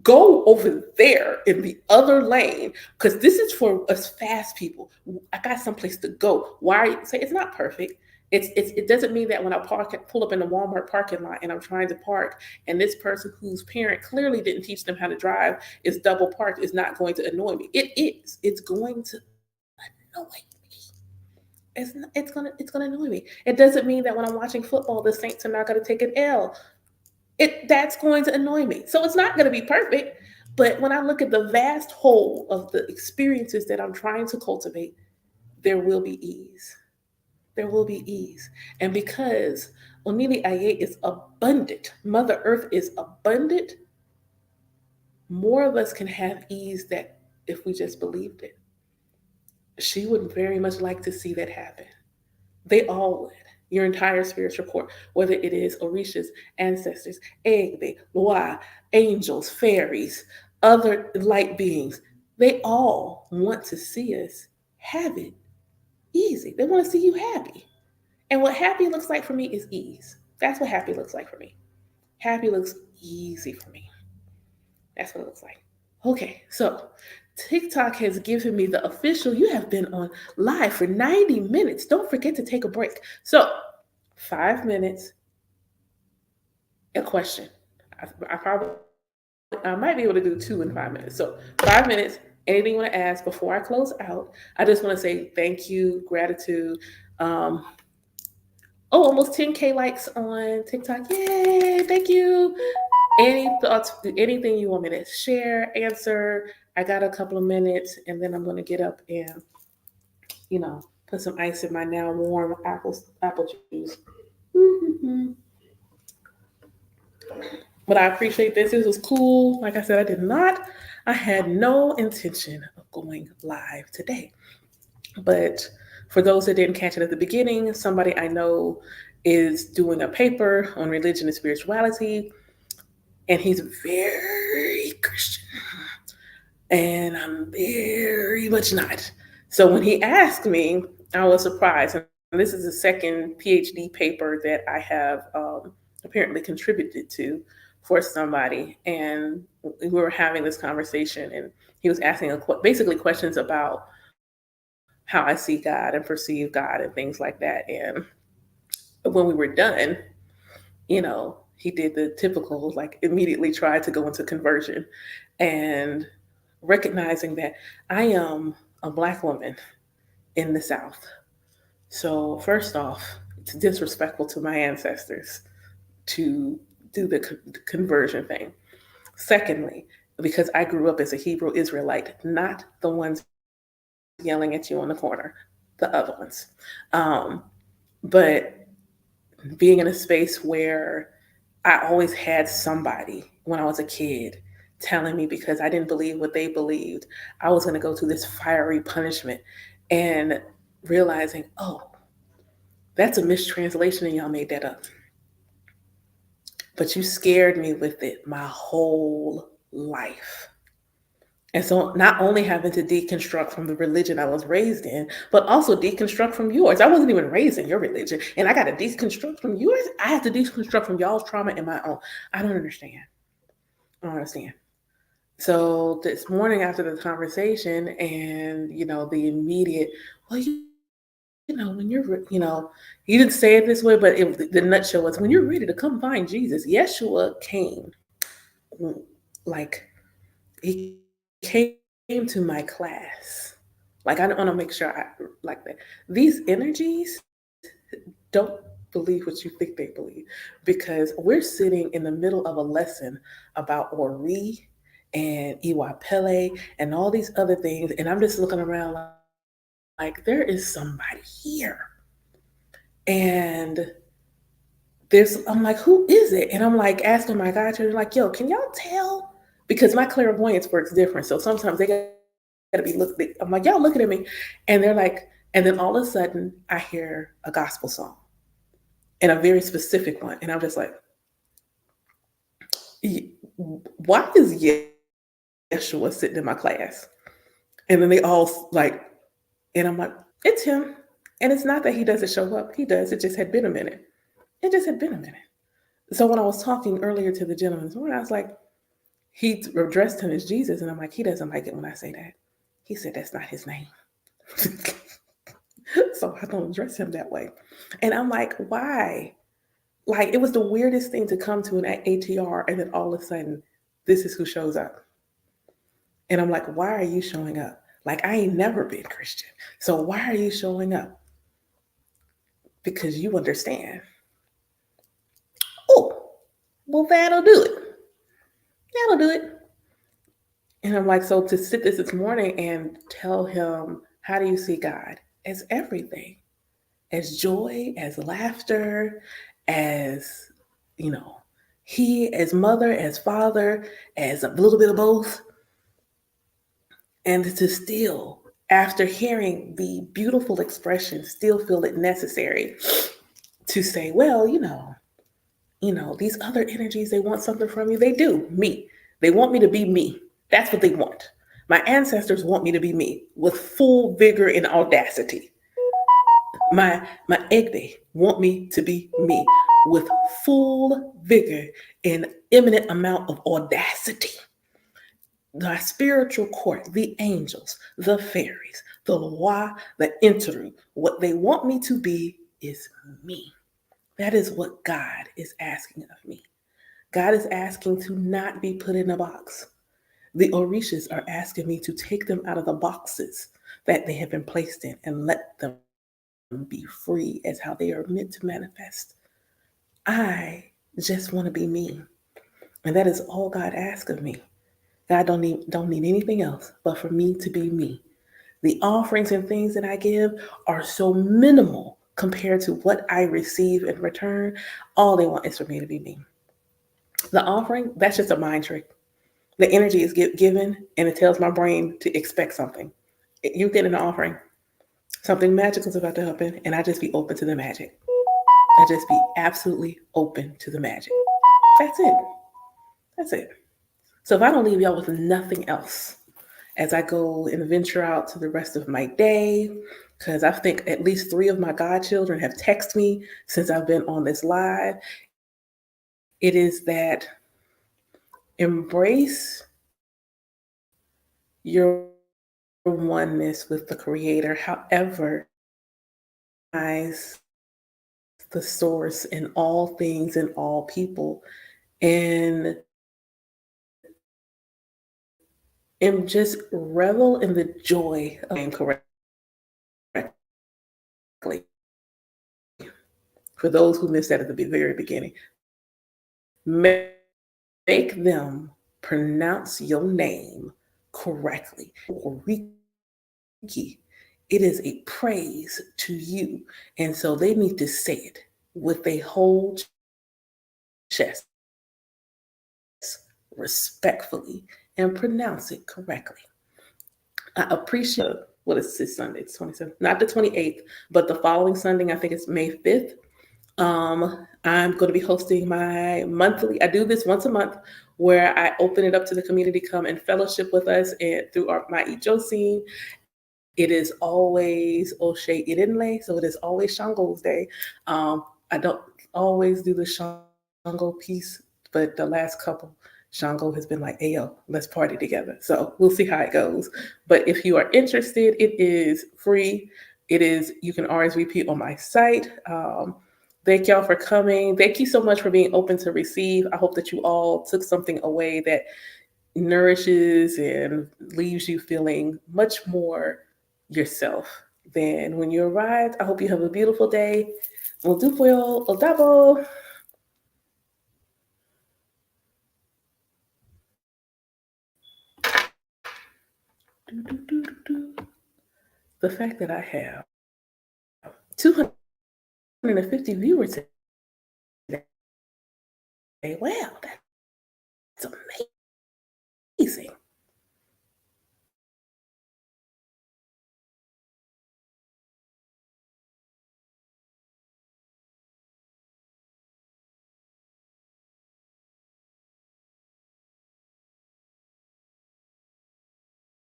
Go over there in the other lane because this is for us fast people. I got someplace to go. Why are you say it's not perfect? It doesn't mean that when I pull up in the Walmart parking lot and I'm trying to park and this person whose parent clearly didn't teach them how to drive is double parked is not going to annoy me. It is. It's going to annoy me. It's gonna annoy me. It doesn't mean that when I'm watching football, the Saints are not going to take an L. That's going to annoy me. So it's not going to be perfect. But when I look at the vast whole of the experiences that I'm trying to cultivate, there will be ease. There will be ease. And because Onili Aye is abundant, Mother Earth is abundant, more of us can have ease that if we just believed it. She would very much like to see that happen. They all would. Your entire spiritual core, whether it is Orishas, ancestors, Egbe, Loa, angels, fairies, other light beings, they all want to see us have it easy. They want to see you happy. And what happy looks like for me is ease. That's what happy looks like for me. Happy looks easy for me. That's what it looks like. Okay, so TikTok has given me the official, you have been on live for 90 minutes. Don't forget to take a break. So, 5 minutes, a question. I might be able to do two in 5 minutes. So 5 minutes, anything you want to ask before I close out. I just want to say thank you, gratitude. Um, almost 10K likes on TikTok. Yay, thank you. Any thoughts, anything you want me to share, answer? I got a couple of minutes and then I'm going to get up and, put some ice in my now warm apple juice. But I appreciate this. This was cool. Like I said, I had no intention of going live today. But for those that didn't catch it at the beginning, somebody I know is doing a paper on religion and spirituality, and he's very Christian. And I'm very much not. So when he asked me, I was surprised. And this is the second PhD paper that I have apparently contributed to for somebody. And we were having this conversation, and he was asking basically questions about how I see God and perceive God and things like that. And when we were done, he did the typical, like immediately tried to go into conversion and recognizing that I am a Black woman in the South. So, first off, it's disrespectful to my ancestors to do the conversion thing. Secondly, because I grew up as a Hebrew Israelite, not the ones yelling at you on the corner, the other ones. But being in a space where I always had somebody when I was a kid telling me because I didn't believe what they believed, I was going to go through this fiery punishment and realizing, oh, that's a mistranslation and y'all made that up. But you scared me with it my whole life. And so, not only having to deconstruct from the religion I was raised in, but also deconstruct from yours. I wasn't even raised in your religion, and I got to deconstruct from yours. I have to deconstruct from y'all's trauma and my own. I don't understand. I don't understand. So this morning after the conversation, and the immediate, well, when he didn't say it this way, but the nutshell was, when you're ready to come find Jesus, Yeshua came, like he came to my class. Like, I want to make sure I like that. These energies don't believe what you think they believe, because we're sitting in the middle of a lesson about Ori and Iwa Pele and all these other things. And I'm just looking around like, there is somebody here. And I'm like, who is it? And I'm like asking my godchildren, like, yo, can y'all tell? Because my clairvoyance works different. So sometimes they gotta be looking. I'm like, y'all looking at me. And they're like, and then all of a sudden I hear a gospel song, and a very specific one. And I'm just like, why is Yeshua sitting in my class? And then they all like, and I'm like, it's him. And it's not that he doesn't show up. He does. It just had been a minute. It just had been a minute. So when I was talking earlier to the gentleman this morning, I was like, he addressed him as Jesus. And I'm like, he doesn't like it when I say that. He said, that's not his name. So I don't address him that way. And I'm like, why? Like, it was the weirdest thing to come to an ATR and then all of a sudden, this is who shows up. And I'm like, why are you showing up? Like, I ain't never been Christian. So why are you showing up? Because you understand. Oh, well, that'll do it. That'll do it. And I'm like, so to sit this morning and tell him, how do you see God? As everything. as joy, as laughter, as, you know, he as mother, as father, as a little bit of both. And to still, after hearing the beautiful expression, still feel it necessary to say, well, these other energies, they want something from you. They do. Me. They want me to be me. That's what they want. My ancestors want me to be me with full vigor and audacity. My Egbe want me to be me with full vigor and imminent amount of audacity. The spiritual court, the angels, the fairies, the Loa, the Interu, what they want me to be is me. That is what God is asking of me. God is asking to not be put in a box. The Orishas are asking me to take them out of the boxes that they have been placed in and let them be free as how they are meant to manifest. I just want to be me. And that is all God asks of me. God don't need anything else but for me to be me. The offerings and things that I give are so minimal compared to what I receive in return. All they want is for me to be me. The offering, that's just a mind trick. The energy is given and it tells my brain to expect something. You get an offering, something magical is about to happen, and I just be open to the magic. I just be absolutely open to the magic. That's it. That's it. So if I don't leave y'all with nothing else as I go and venture out to the rest of my day, because I think at least 3 of my godchildren have texted me since I've been on this live, it is that embrace your oneness with the creator, however, the source in all things and all people, and just revel in the joy of being correctly. For those who missed that at the very beginning, make them pronounce your name correctly. It is a praise to you. And so they need to say it with a whole chest, respectfully, and pronounce it correctly. I appreciate what is this Sunday? It's 27th, not the 28th, but the following Sunday, I think it's May 5th. I'm going to be hosting my monthly, I do this once a month where I open it up to the community, come and fellowship with us and through my Ijo scene. It is always Oshe Irinle, so it is always Shango's day. I don't always do the Shango piece, but the last couple, Shango has been like, hey, yo, let's party together. So we'll see how it goes. But if you are interested, it is free. You can RSVP on my site. Thank y'all for coming. Thank you so much for being open to receive. I hope that you all took something away that nourishes and leaves you feeling much more yourself than when you arrived. I hope you have a beautiful day. We'll do for you. Odabo. The fact that I have 250 viewers today, wow, that's amazing.